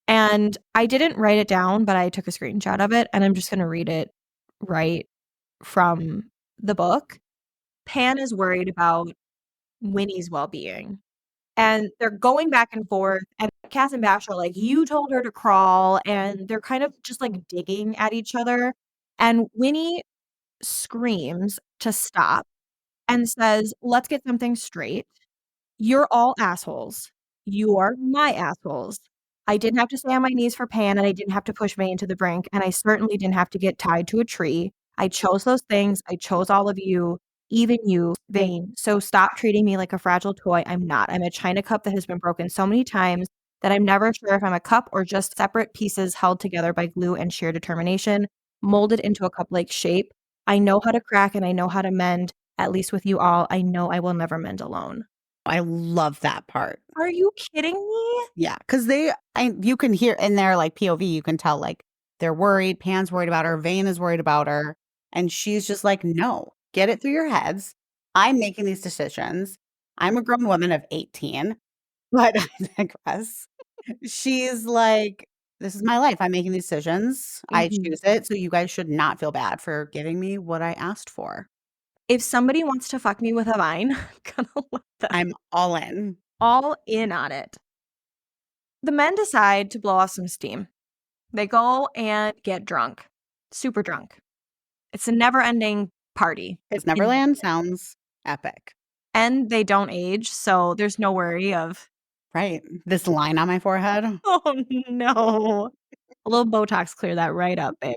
And I didn't write it down, but I took a screenshot of it, and I'm just gonna read it right from the book. Pan is worried about Winnie's well-being. And they're going back and forth, and Cass and Bash are like, "You told her to crawl," and they're kind of just, like, digging at each other, and Winnie screams to stop and says, "Let's get something straight. You're all assholes. You are my assholes. I didn't have to stay on my knees for Pan, and I didn't have to push Vane to the brink, and I certainly didn't have to get tied to a tree. I chose those things. I chose all of you, even you, Vane. So stop treating me like a fragile toy. I'm not. I'm a china cup that has been broken so many times that I'm never sure if I'm a cup or just separate pieces held together by glue and sheer determination, molded into a cup-like shape. I know how to crack and I know how to mend, at least with you all. I know I will never mend alone." I love that part. Are you kidding me? Yeah, because you can hear in their, like, POV, you can tell, like, they're worried, Pan's worried about her, Vane is worried about her, and she's just like, "No, get it through your heads. I'm making these decisions. I'm a grown woman of 18," but I digress. She's like, "This is my life. I'm making these decisions. I Mhm. choose it, so you guys should not feel bad for giving me what I asked for. If somebody wants to fuck me with a vine, I'm gonna let them. I'm all in." All in on it. The men decide to blow off some steam. They go and get drunk. Super drunk. It's a never-ending party. It's In Neverland sounds epic. And they don't age, so there's no worry of, Right. This line on my forehead. "Oh, no." A little Botox clear that right up, babe.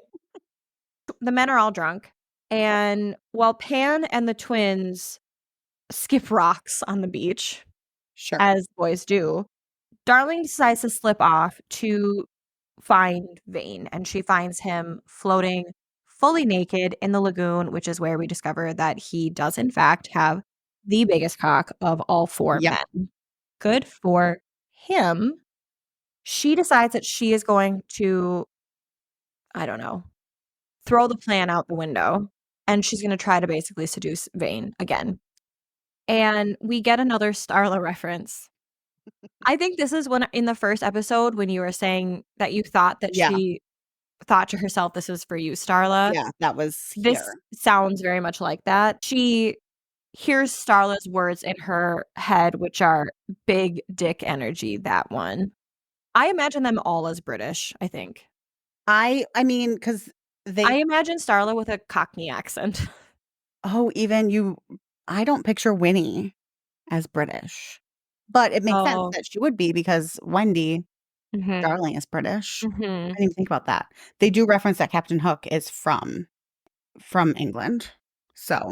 The men are all drunk, and while Pan and the twins skip rocks on the beach, Sure. as boys do, Darling decides to slip off to find Vane, and she finds him floating fully naked in the lagoon, which is where we discover that he does, in fact, have the biggest cock of all four Yep. men. Good for him. She decides that she is going to, I don't know, throw the plan out the window, and she's going to try to basically seduce Vane again. And we get another Starla reference. I think this is when in the first episode when you were saying that you thought that Yeah. she thought to herself, "This is for you, Starla." Yeah, that was This here. sounds very much like that. She hears Starla's words in her head, which are big dick energy, that one. I imagine them all as British, I think. I mean, because I they imagine Starla with a Cockney accent. even you I don't picture Winnie as British, but it makes sense Oh. that she would be because Wendy, Mhm. Darling, is British. I Mhm. didn't even think about that. They do reference that Captain Hook is from England. So,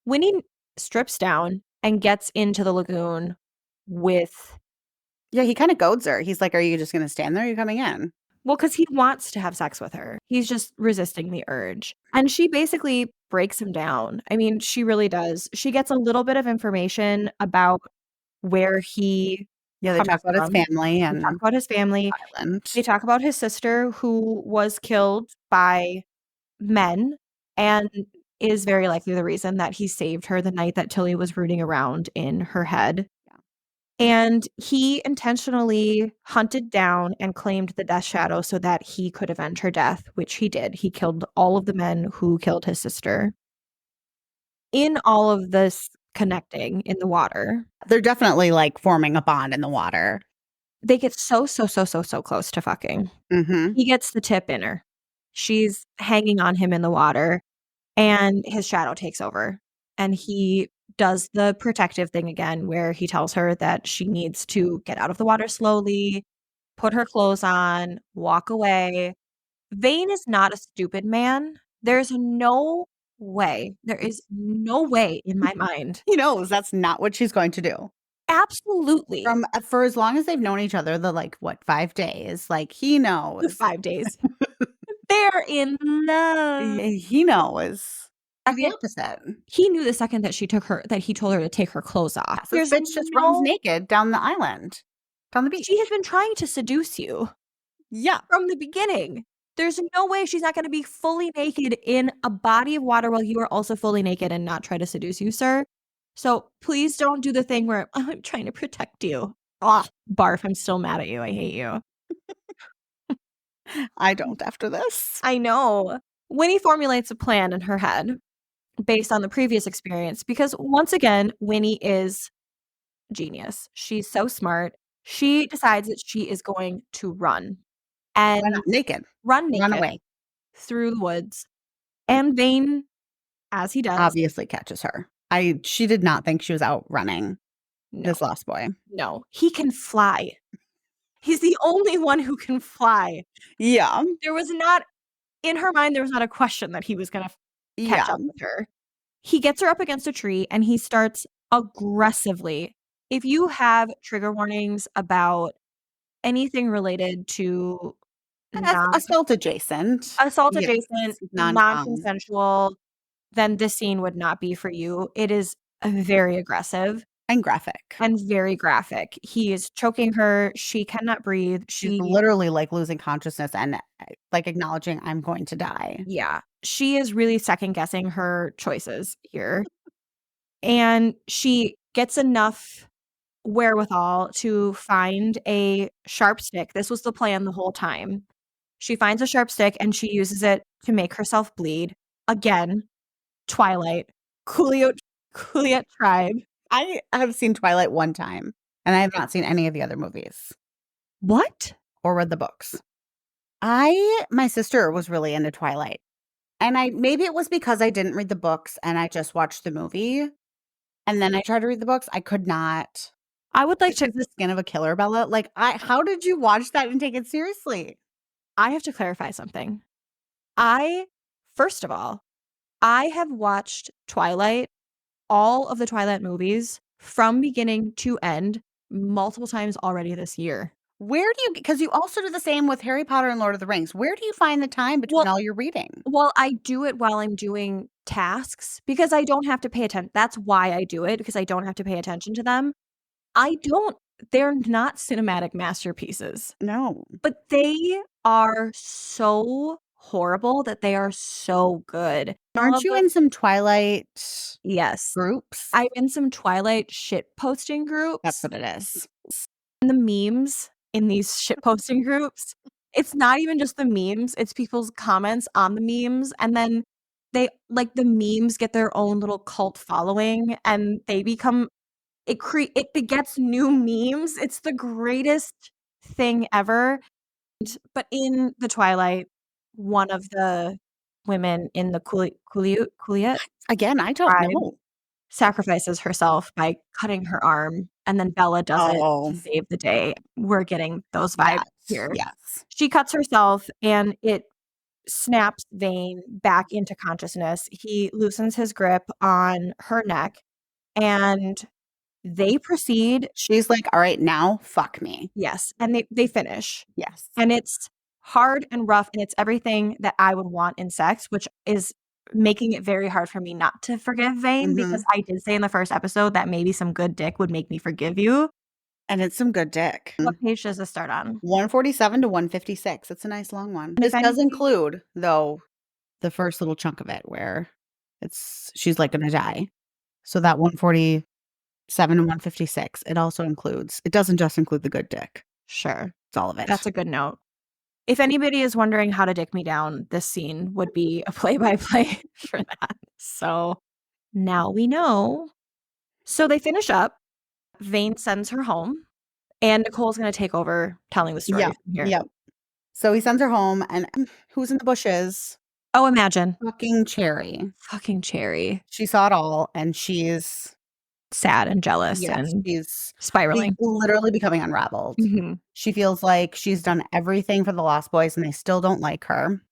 Winnie strips down and gets into the lagoon with yeah, he kinda goads her. He's like, "Are you just gonna stand there? Or are you coming in?" Well, because he wants to have sex with her. He's just resisting the urge. And she basically breaks him down. I mean, she really does. She gets a little bit of information about where he Yeah, they comes talk about his from. family They talk and about his family. island. They talk about his sister who was killed by men and is very likely the reason that he saved her the night that Tilly was rooting around in her head. And he intentionally hunted down and claimed the Death Shadow so that he could avenge her death, which he did. He killed all of the men who killed his sister. In all of this connecting in the water, They're definitely like forming a bond in the water. they get so close to fucking. Mm-hmm. He gets the tip in her. She's hanging on him in the water, and his shadow takes over. And he does the protective thing again, where he tells her that she needs to get out of the water slowly, put her clothes on, walk away. Vane is not a stupid man. There is no way in my mind. He knows that's not what she's going to do. Absolutely. For as long as they've known each other, the like what 5 days, like he knows. 5 days. They're in love. He knows. The Second, opposite. he knew the second that he told her to take her clothes off. This bitch just runs naked down the island, down the beach. She has been trying to seduce you. Yeah. From the beginning. There's no way she's not going to be fully naked in a body of water while you are also fully naked and not try to seduce you, sir. So please don't do the thing where I'm trying to protect you. Ugh, barf, I'm still mad at you. I hate you. I don't after this. I know. Winnie formulates a plan in her head based on the previous experience because once again, Winnie is genius. She's so smart. She decides that she is going to run and naked. Run naked Run away through the woods. And Vane, as he does, obviously catches her. She did not think she was out running this lost boy. No, he can fly. He's the only one who can fly. Yeah. There was not, in her mind, there was not a question that he was going to catch up with her. He gets her up against a tree and he starts aggressively. If you have trigger warnings about anything related to assault adjacent, non-consensual, then this scene would not be for you. It is very aggressive. And graphic. And very graphic. He is choking her. She cannot breathe. She's literally like losing consciousness and like acknowledging I'm going to die. Yeah. She is really second guessing her choices here. And she gets enough wherewithal to find a sharp stick. This was the plan the whole time. She finds a sharp stick and she uses it to make herself bleed. Again, Twilight. Coolio tribe. I have seen Twilight one time, and I have not seen any of the other movies. What? Or read the books. My sister was really into Twilight. And maybe it was because I didn't read the books and I just watched the movie. And then I tried to read the books. I could not. I would like to the skin of a killer, Bella. Like, how did you watch that and take it seriously? I have to clarify something. First of all, I have watched Twilight, all of the Twilight movies from beginning to end multiple times already this year. Because you also do the same with Harry Potter and Lord of the Rings. Where do you find the time between all your reading? Well, I do it while I'm doing tasks because I don't have to pay attention. That's why I do it, because I don't have to pay attention to them. They're not cinematic masterpieces. No. But they are so horrible that they are so good. Aren't you in some Twilight groups? I'm in some Twilight shit posting groups. That's what it is. And the memes in these shit posting groups, it's not even just the memes, it's people's comments on the memes. And then the memes get their own little cult following and they become, it begets new memes. It's the greatest thing ever. But in the Twilight, one of the women in the Coolio again, I don't know, sacrifices herself by cutting her arm, and then Bella does it to save the day. We're getting those vibes here. Yes. She cuts herself and it snaps Vane back into consciousness. He loosens his grip on her neck and they proceed. She's like, all right, now fuck me. Yes. And they finish. Yes. And it's hard and rough, and it's everything that I would want in sex, which is making it very hard for me not to forgive Vane because I did say in the first episode that maybe some good dick would make me forgive you. And it's some good dick. What page does this start on? 147 to 156. It's a nice long one. And if This does anybody include, though, the first little chunk of it where she's like gonna die. So that 147 to 156, it also includes, it doesn't just include the good dick. Sure. It's all of it. That's a good note. If anybody is wondering how to dick me down, this scene would be a play-by-play for that. So now we know. So they finish up. Vane sends her home, and Nicole's going to take over telling the story Yep. from here. Yep. So he sends her home, and who's in the bushes? Oh, imagine. Fucking Cherry. Fucking Cherry. She saw it all, and she's sad and jealous and she's spiraling. Literally becoming unraveled. Mm-hmm. She feels like she's done everything for the Lost Boys, and they still don't like her.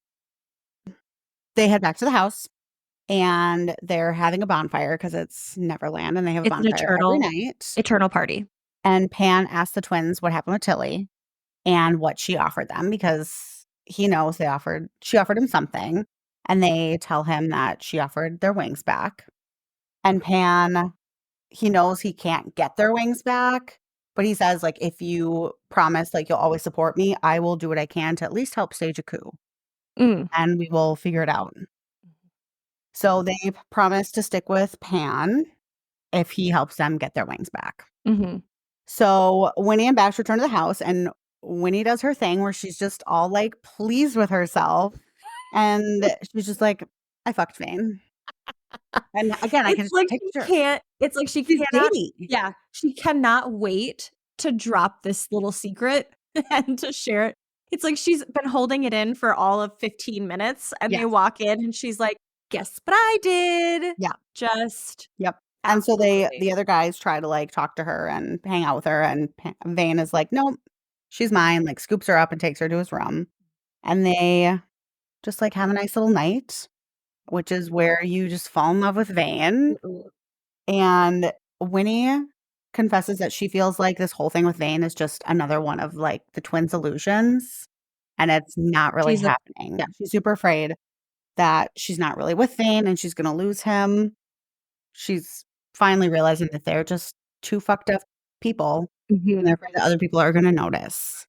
They head back to the house, and they're having a bonfire because it's Neverland, and they have a bonfire every night. Eternal party. And Pan asks the twins what happened with Tilly and what she offered them because he knows she offered him something, and they tell him that she offered their wings back. And Pan, he knows he can't get their wings back, but he says, like, if you promise, like, you'll always support me, I will do what I can to at least help stage a coup. And we will figure it out. So they promise to stick with Pan if he helps them get their wings back. Mm-hmm. So Winnie and Bash return to the house, and Winnie does her thing where she's just all, like, pleased with herself. And she's just like, I fucked Vane. And again, I can just picture. It's like she cannot wait to drop this little secret and to share it. It's like she's been holding it in for all of 15 minutes, and they walk in, and she's like, guess what I did? Yeah. Yep. And so the other guys try to, like, talk to her and hang out with her, and Vane is like, nope, she's mine, like, scoops her up and takes her to his room. And they just, like, have a nice little night, which is where you just fall in love with Vane. And Winnie confesses that she feels like this whole thing with Vane is just another one of, like, the twins' illusions, and it's not really happening. She's super afraid that she's not really with Vane and she's gonna lose him. She's finally realizing that they're just two fucked up people, and they're afraid that other people are gonna notice,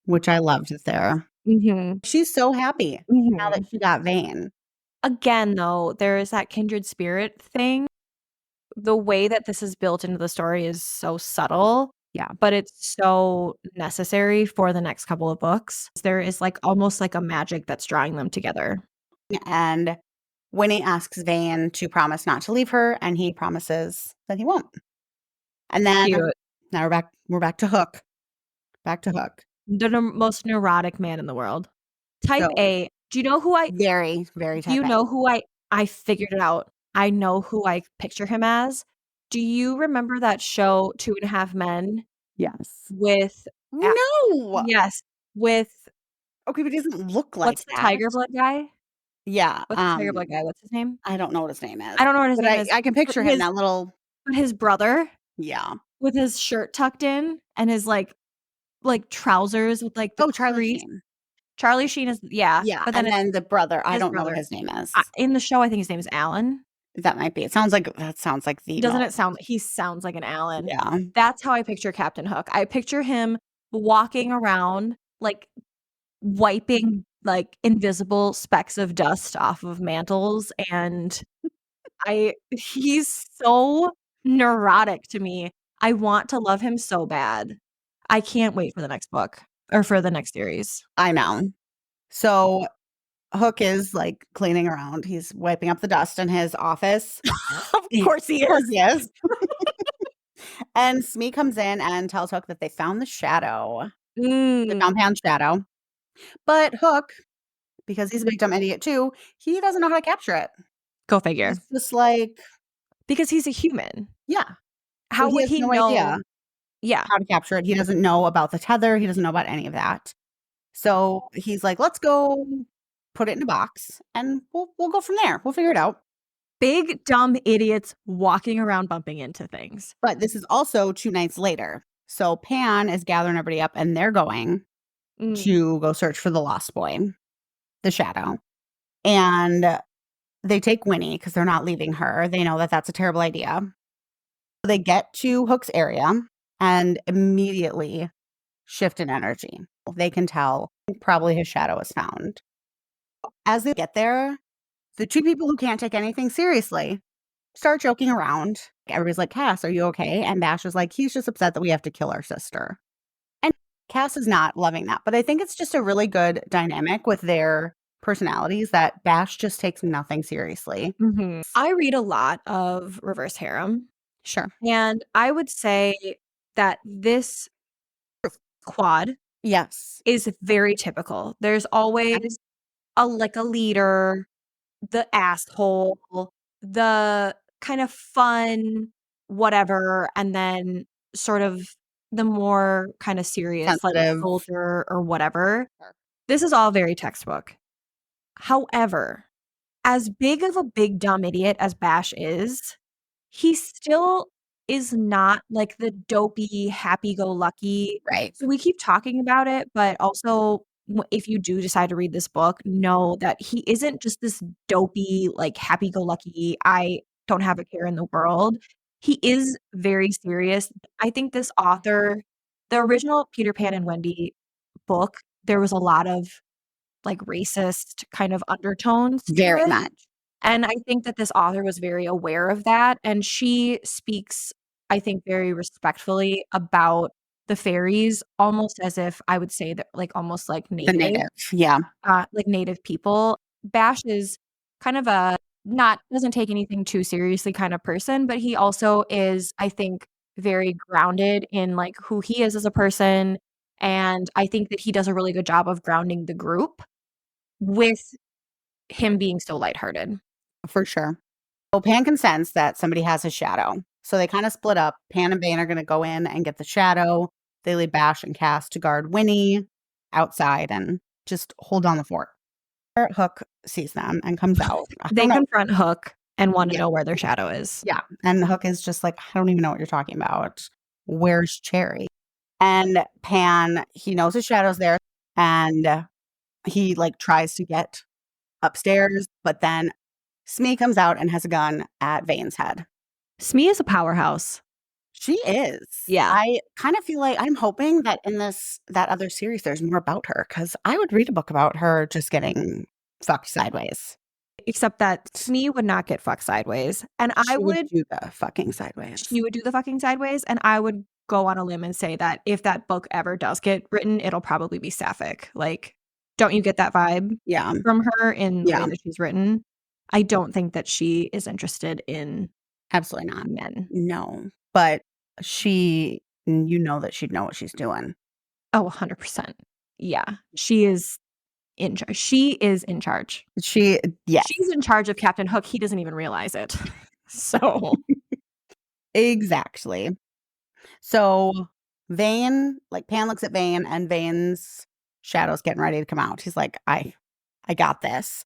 which I loved that there. She's so happy now that she got Vane. Again, though, there is that kindred spirit thing. The way that this is built into the story is so subtle. Yeah. But it's so necessary for the next couple of books. There is, like, almost like a magic that's drawing them together. And Winnie asks Vane to promise not to leave her, and he promises that he won't. And then now we're back to Hook. Back to Hook. The most neurotic man in the world. Type A. Do you know who very, very type A. Do you know who I figured it out. I know who I picture him as. Do you remember that show 2.5 Men? Yes. With No. Yes. With okay, but he doesn't look like what's the Tiger Blood guy? Yeah. What's the Tiger Blood guy? What's his name? I don't know what his name is. I don't know what his name is. I can picture him, that little his brother. Yeah. With his shirt tucked in and his like trousers with, like, the Charlie Sheen. Charlie Sheen is Yeah. But then the brother, I don't know what his name is. In the show, I think his name is Alan. That might be. It sounds like the he sounds like an Alan. Yeah. That's how I picture Captain Hook. I picture him walking around, like, wiping, like, invisible specks of dust off of mantles, and he's so neurotic to me. I want to love him so bad. I can't wait for the next book or for the next series. I know. So Hook is, like, cleaning around. He's wiping up the dust in his office. Of course he is. Yes. And Smee comes in and tells Hook that they found the shadow. The compound shadow. But Hook, because he's a big dumb idiot too, he doesn't know how to capture it. Go figure. It's just like, because he's a human. Yeah. How would he know? Idea how to capture it. He doesn't know about the tether. He doesn't know about any of that. So he's like, let's go put it in a box and we'll go from there. We'll figure it out. Big dumb idiots walking around bumping into things. But this is also 2 nights later. So Pan is gathering everybody up and they're going. to go search for the lost boy, the shadow. And they take Winnie because they're not leaving her. They know that that's a terrible idea. They get to Hook's area and immediately shift in energy. They can tell probably his shadow is found. As they get there, the two people who can't take anything seriously start joking around. Everybody's like, Cass, are you okay? And Bash is like, he's just upset that we have to kill our sister. And Cass is not loving that. But I think it's just a really good dynamic with their personalities that Bash just takes nothing seriously. I read a lot of reverse harem, Sure. and I would say that this quad Yes. is very typical. There's always a leader, the asshole, the kind of fun whatever, and then sort of the more kind of serious, like Sensitive. soldier or whatever. Sure. This is all very textbook. However, as big of a big dumb idiot as Bash is, he still is not like the dopey, happy-go-lucky. Right. So we keep talking about it, but also if you do decide to read this book, know that he isn't just this dopey, like happy-go-lucky, I don't have a care in the world. He is very serious. I think this author, the original Peter Pan and Wendy book, there was a lot of like racist kind of undertones to Very it. much. And I think that this author was very aware of that, and she speaks, I think, very respectfully about the fairies, almost as if I would say that, like, almost like The native, native. Yeah. like native people. Bash is kind of a not doesn't take anything too seriously kind of person, but he also is, I think, very grounded in like who he is as a person, and I think that he does a really good job of grounding the group with him being so lighthearted. For sure. Well, Pan can sense that somebody has his shadow. So they kind of split up. Pan and Bane are going to go in and get the shadow. They leave Bash and Cass to guard Winnie outside and just hold down the fort. Hook sees them and comes out. I They don't know. confront Hook and wanna Yeah. know where their shadow is. Yeah. And Hook is just like, I don't even know what you're talking about. Where's Cherry? And Pan, he knows his shadow's there and he like tries to get upstairs, but then Smee comes out and has a gun at Vane's head. Smee is a powerhouse. She is. Yeah. I kind of feel like I'm hoping that in that other series, there's more about her because I would read a book about her just getting fucked sideways. Except that Smee would not get fucked sideways, and I She would would do the fucking sideways. she would do the fucking sideways, and I would go on a limb and say that if that book ever does get written, it'll probably be sapphic. Like, don't you get that vibe Yeah. from her in the Yeah. way that she's written? I don't think that she is interested in Absolutely not. men. No. But you know that she'd know what she's doing. Oh, 100%. Yeah. She is in charge. She is in charge. Yeah. She's in charge of Captain Hook. He doesn't even realize it. So Exactly. So Vane, like Pan looks at Vane and Vane's shadow's getting ready to come out. He's like, I got this.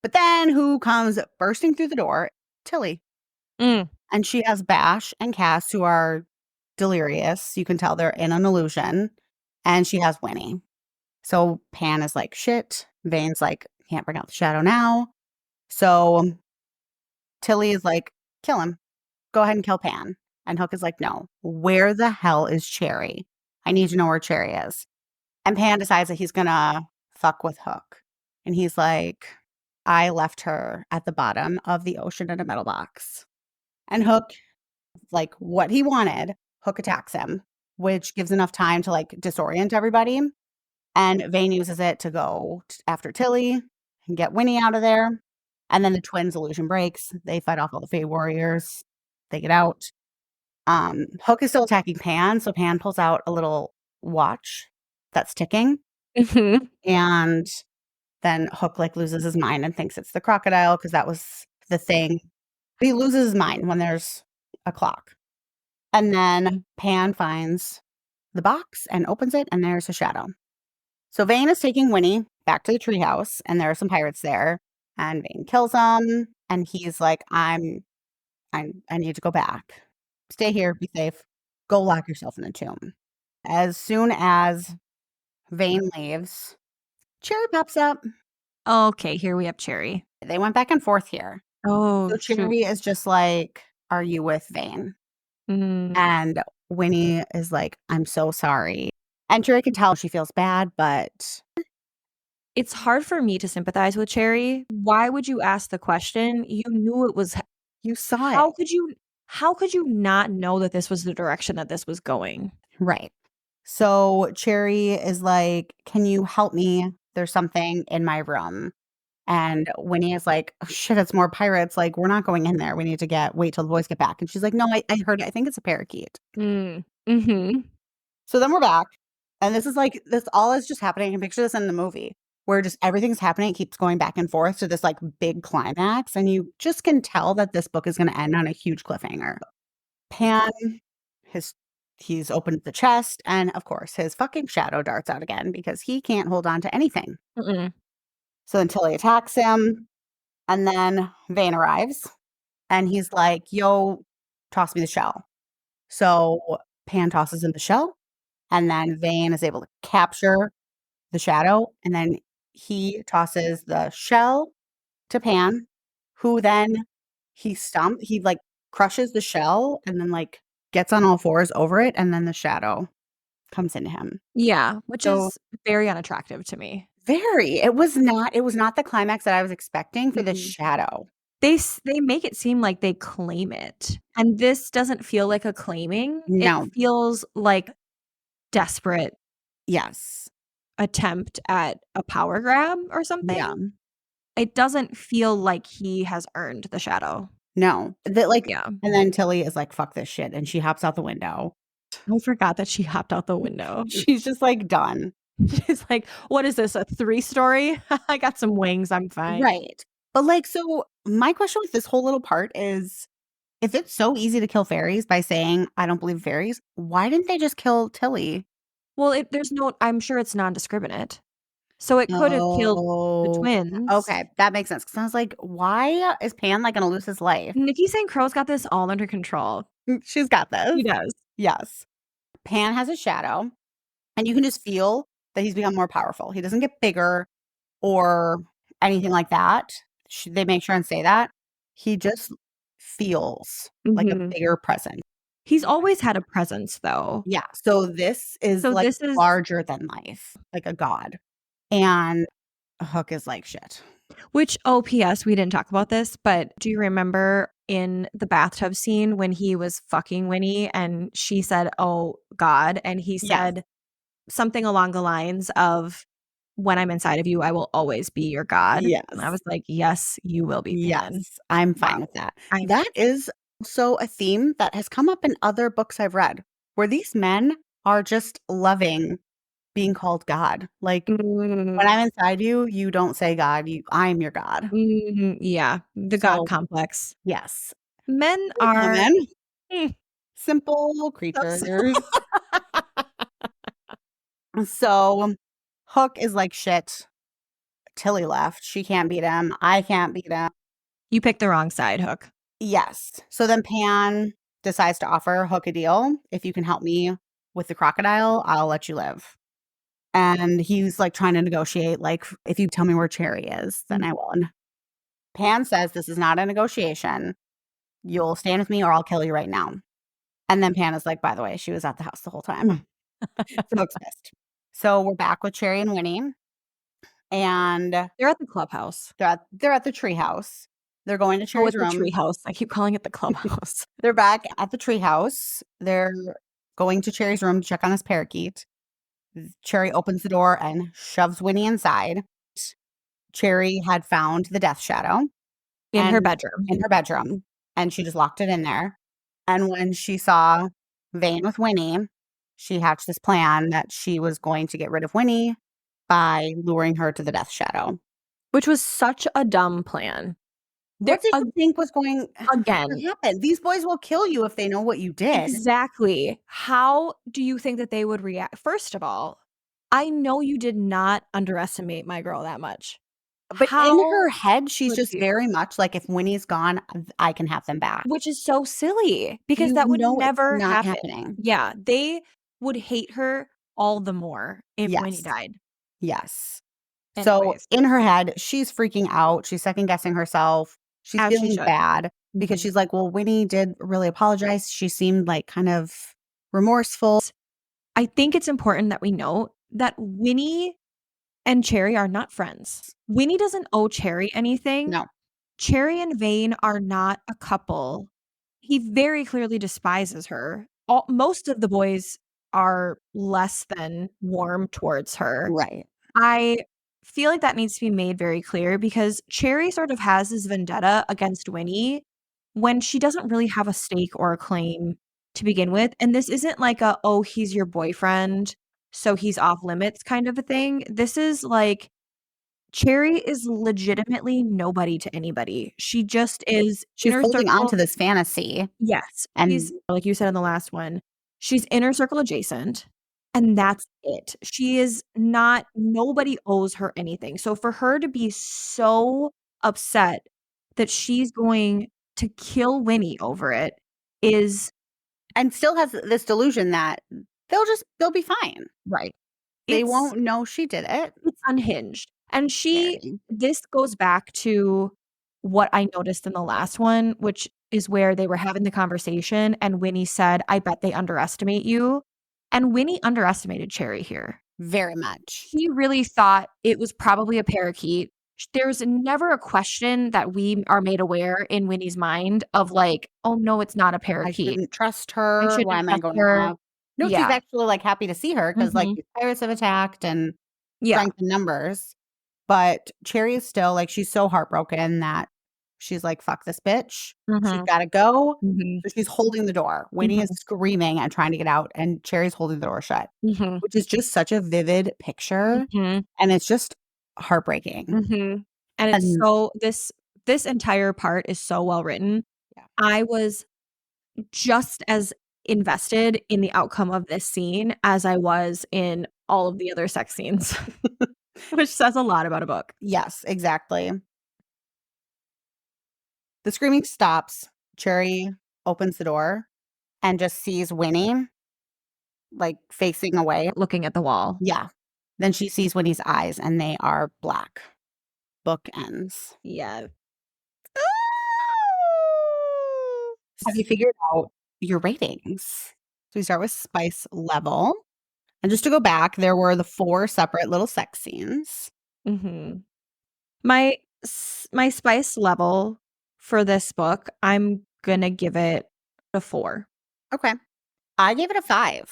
But then who comes bursting through the door? Tilly. Mm. And she has Bash and Cass who are delirious. You can tell they're in an illusion. And she has Winnie. So Pan is like, shit. Vane's like, can't bring out the shadow now. So Tilly is like, kill him. Go ahead and kill Pan. And Hook is like, no. Where the hell is Cherry? I need to know where Cherry is. And Pan decides that he's gonna fuck with Hook. And he's like, I left her at the bottom of the ocean in a metal box. And Hook, like what he wanted, Hook attacks him, which gives enough time to like disorient everybody. And Vane uses it to go after Tilly and get Winnie out of there. And then the twins' illusion breaks. They fight off all the Fae warriors. They get out. Hook is still attacking Pan, so Pan pulls out a little watch that's ticking. Mhm. And then Hook like loses his mind and thinks it's the crocodile because that was the thing. He loses his mind when there's a clock. And then Pan finds the box and opens it, and there's a shadow. So Vane is taking Winnie back to the treehouse, and there are some pirates there. And Vane kills them, and he's like, I need to go back. Stay here, be safe. Go lock yourself in a tomb. As soon as Vane leaves. Cherry pops up. Okay, here we have Cherry. They went back and forth here. Oh, So shoot. Cherry is just like, "Are you with Vane?" Mm. And Winnie is like, "I'm so sorry." And Cherry can tell she feels bad, but It's hard for me to sympathize with Cherry. Why would you ask the question? You knew it was you saw it. how could you not know that this was the direction that this was going? Right. So Cherry is like, "Can you help me? There's something in my room." And Winnie is like, "Oh, shit, it's more pirates. Like, we're not going in there. We need to wait till the boys get back." And she's like, "No, I heard it. I think it's a parakeet." Mm. Mhm. So then we're back. And this is like, this all is just happening. I can picture this in the movie where just everything's happening. It keeps going back and forth to this like big climax. And you just can tell that this book is going to end on a huge cliffhanger. Pan, his he's opened the chest, and of course, his fucking shadow darts out again because he can't hold on to anything. Mm-mm. So then Tilly attacks him, and then Vane arrives, and he's like, "Yo, toss me the shell." So Pan tosses him the shell, and then Vane is able to capture the shadow, and then he tosses the shell to Pan, who then he like crushes the shell and then like gets on all fours over it, and then the shadow comes into him. Yeah, which So is very unattractive to me. it was not the climax that I was expecting for the Mm-mm. shadow. They make it seem like they claim it, and this doesn't feel like a claiming. It No. feels like desperate Yes. attempt at a power grab or Yeah. something. It doesn't feel like he has earned the shadow. No. That like Yeah. and then Tilly is like, "Fuck this shit," and she hops out the window. I forgot that she hopped out the window. She's just like done. She's like, "What is this, a three-story? I got some wings, I'm fine." Right. But like, so my question with this whole little part is, if it's so easy to kill fairies by saying, "I don't believe fairies," why didn't they just kill Tilly? Well, there's no I'm sure it's non-discriminate. So it could have killed the Oh, twins. okay, that makes sense. Because I was like, "Why is Pan, like, gonna lose his life?" Nikki St. Crowe's got this all under control. She's got this. She does. Yes. Pan has a shadow, and you can just feel that he's become more powerful. He doesn't get bigger or anything like that. They make sure and say that. He just feels like a Mhm. bigger presence. He's always had a presence, though. Yeah, so this is, So like, this is larger than life, like a god, and Hook is like, "Shit." which, oh, PS, we didn't talk about this, but do you remember in the bathtub scene when he was fucking Winnie and she said, "Oh, God," and he Yes, said something along the lines of, "When I'm inside of you, I will always be your God." And I yes, was like, "Yes, you will be, Pan." yes, I'm fine Wow. with that. I That is also a theme that has come up in other books I've read, where these men are just loving being called God. Like, Mm, "When I'm inside you, you don't say God, I'm your God." yeah, the God So, complex. yes. Men Like are women, mm, simple so creatures. So, Hook is like, "Shit, Tilly left. She can't beat him. I can't beat him." you picked the wrong side, Hook. Yes. So then Pan decides to offer Hook a deal. "If you can help me with the crocodile, I'll let you live." And he's like trying to negotiate, like, "If you tell me where Cherry is, then I will." And Pan says, "This is not a negotiation. You'll stand with me or I'll kill you right now." And then Pan is like, "By the way, she was at the house the whole time." So Hook's pissed. So we're back with Cherry and Winnie, and They're at the clubhouse. they're at the treehouse. They're going to Oh, Cherry's it's the room. treehouse. I keep calling it the clubhouse. They're back at the treehouse. They're going to Cherry's room to check on this parakeet. Cherry opens the door and shoves Winnie inside. Cherry had found the death shadow In her and bedroom. in her bedroom, and she just locked it in there. And when she saw Vane with Winnie, she hatched this plan that she was going to get rid of Winnie by luring her to the death shadow. Which was such a dumb plan. There What did you think was going to again, happen? These boys will kill you if they know what you did. exactly. How do you think that they would react? First of all, I know you did not underestimate my girl that much. But in How her head, she's could just you? very much like, "If Winnie's gone, I can have them back." Which is so silly because You that would know it's never not happen. happening. Yeah, they would hate her all the more if Winnie Yes. died. Yes. So Anyways, in her head, she's freaking out. She's second guessing herself. She's as she feeling should. bad because Mhm. she's like, well, Winnie did really apologize. She seemed like kind of remorseful. I think it's important that we note that Winnie and Cherry are not friends. Winnie doesn't owe Cherry anything. No. Cherry and Vane are not a couple. He very clearly despises her. Most of the boys are less than warm towards her. Right. I feel like that needs to be made very clear because Cherry sort of has this vendetta against Winnie when she doesn't really have a stake or a claim to begin with. And this isn't like a, oh, he's your boyfriend, so he's off limits kind of a thing. This is like Cherry is legitimately nobody to anybody. She just is She's inner holding on to circle. this fantasy Yes, she's and like you said in the last one, she's inner circle adjacent, and that's it. She is not nobody owes her anything. So for her to be so upset that she's going to kill Winnie over it is still has this delusion that they'll be fine. right. They It's won't know she did it. It's unhinged. And Very. this goes back to what I noticed in the last one, which is where they were having the conversation and Winnie said, "I bet they underestimate you." And Winnie underestimated Cherry here. Very much. She really thought it was probably a parakeet. There's never a question that we are made aware in Winnie's mind of like, "Oh, no, it's not a I parakeet. shouldn't trust I her. Why shouldn't am I trust going to her." have No, she's Yeah. actually, like, happy to see her because like, Mhm. these pirates have attacked and Yeah. strength in numbers. But Cherry is still like, she's so heartbroken that she's like, "Fuck this bitch. She's Mhm. gotta go." Mhm. So she's holding the door. Winnie is Mhm. screaming and trying to get out, and Cherry's holding the door shut, Mhm. which is just such a vivid picture, Mhm. and it's just heartbreaking. Mhm. And it's And so this entire part is so well written. yeah. I was just as invested in the outcome of this scene as I was in all of the other sex scenes, which says a lot about a book. Yes, exactly. The screaming stops. Cherry opens the door and just sees Winnie, like, facing away. Looking at the wall. Yeah. Then she sees Winnie's eyes, and they are black. Book ends. Yeah. Have you figured out your ratings? So we start with spice level. And just to go back, there were the 4 separate little sex scenes. Mhm. My spice level for this book, I'm gonna give it a 4. Okay. I gave it a 5.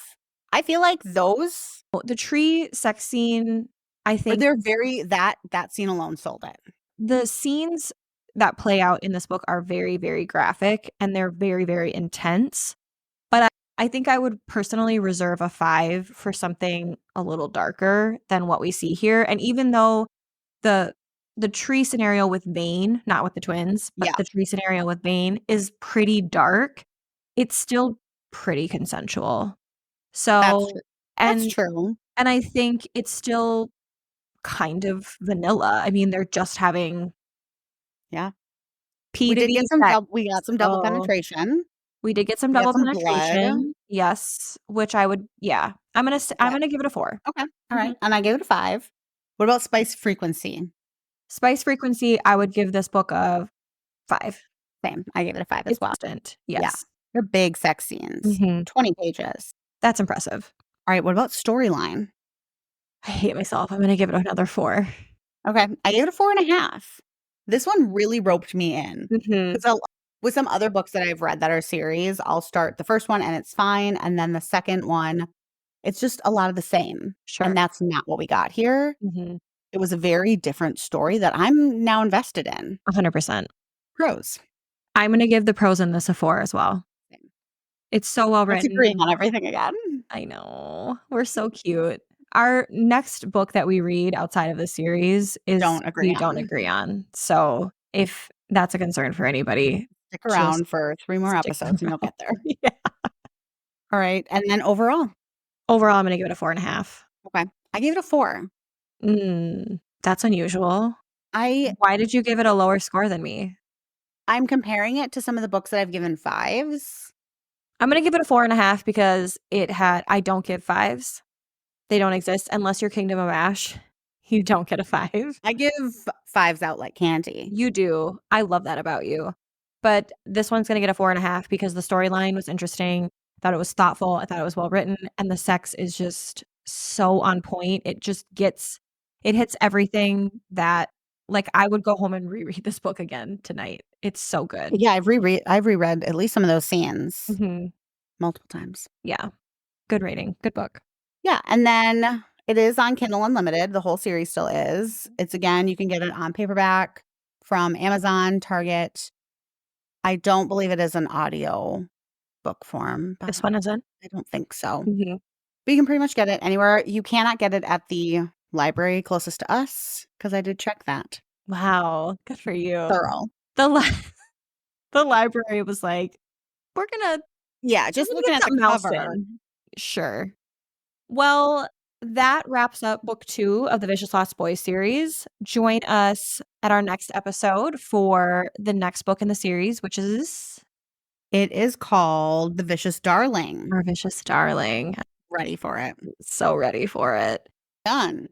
I feel like those The tree sex scene, I or think they're very that scene alone sold it. the scenes that play out in this book are very, very graphic and they're very, very intense. But I think I would personally reserve a 5 for something a little darker than what we see here. And even though the the tree scenario with Vane, not with the twins, but Yeah, the tree scenario with Vane is pretty dark, it's still pretty consensual. that's So that's and true. and I think it's still kind of vanilla. I mean, they're just having Yeah. P to V sex. We got some double So, penetration. we did get some We got double some blood. penetration. Yes, which I would yeah. I'm Yeah. gonna give it a 4. Okay. All Mhm. right. And I gave it a 5. What about spice frequency? Spice frequency, I would give this book a 5. Same. I gave it a 5 as It's well. instant. Yeah. Yes. They're big sex scenes. Mhm. 20 pages. That's impressive. All right. What about storyline? I hate myself. I'm gonna give it another 4. Okay. I gave it a 4.5. This one really roped me in Mhm. because with some other books that I've read that are series, I'll start the first one and it's fine. And then the second one, it's just a lot of the same. And Sure. that's not what we got here. Mhm. It was a very different story that I'm now invested in. 100%. Prose. I'm gonna give the prose in this a 4 as well. Same. It's so well Let's agreeing written. on everything again. I know. We're so cute. Our next book that we read outside of the series is Don't agree we don't on. agree on. So, if that's a concern for anybody, Stick just around for 3 more stick episodes and you'll around. get there. Yeah. All right. And then overall, Overall, I'm gonna give it a 4.5. okay. I gave it a 4. That's unusual. I Why did you give it a lower score than me? I'm comparing it to some of the books that I've given 5s. I'm gonna give it a 4.5 because I don't give 5s. They don't exist unless you're Kingdom of Ash. You don't get a 5. I give 5s out like candy. You do. I love that about you. But this one's gonna get a 4.5 because the storyline was interesting. I thought it was thoughtful. I thought it was well written, and the sex is just so on point. It hits everything that like I would go home and reread this book again tonight. It's so good. Yeah, I've reread at least some of those scenes Mhm. multiple times. Yeah. Good rating. Good book. Yeah, and then it is on Kindle Unlimited, the whole series still is. It's again, you can get it on paperback from Amazon, Target. I don't believe it is an audio book form, but This one isn't. I don't think so. Mhm. But you can pretty much get it anywhere. You cannot get it at the library closest to us because I did check that. Wow. Good for you. Thorough. The li the library was like, we're Yeah, just gonna looking get at the something else cover. in. Sure. Well, that wraps up book 2 of the Vicious Lost Boys series. Join us at our next episode for the next book in the series, which is It is called The Vicious Darling. Our Vicious Darling. Ready for it. So ready for it. Done.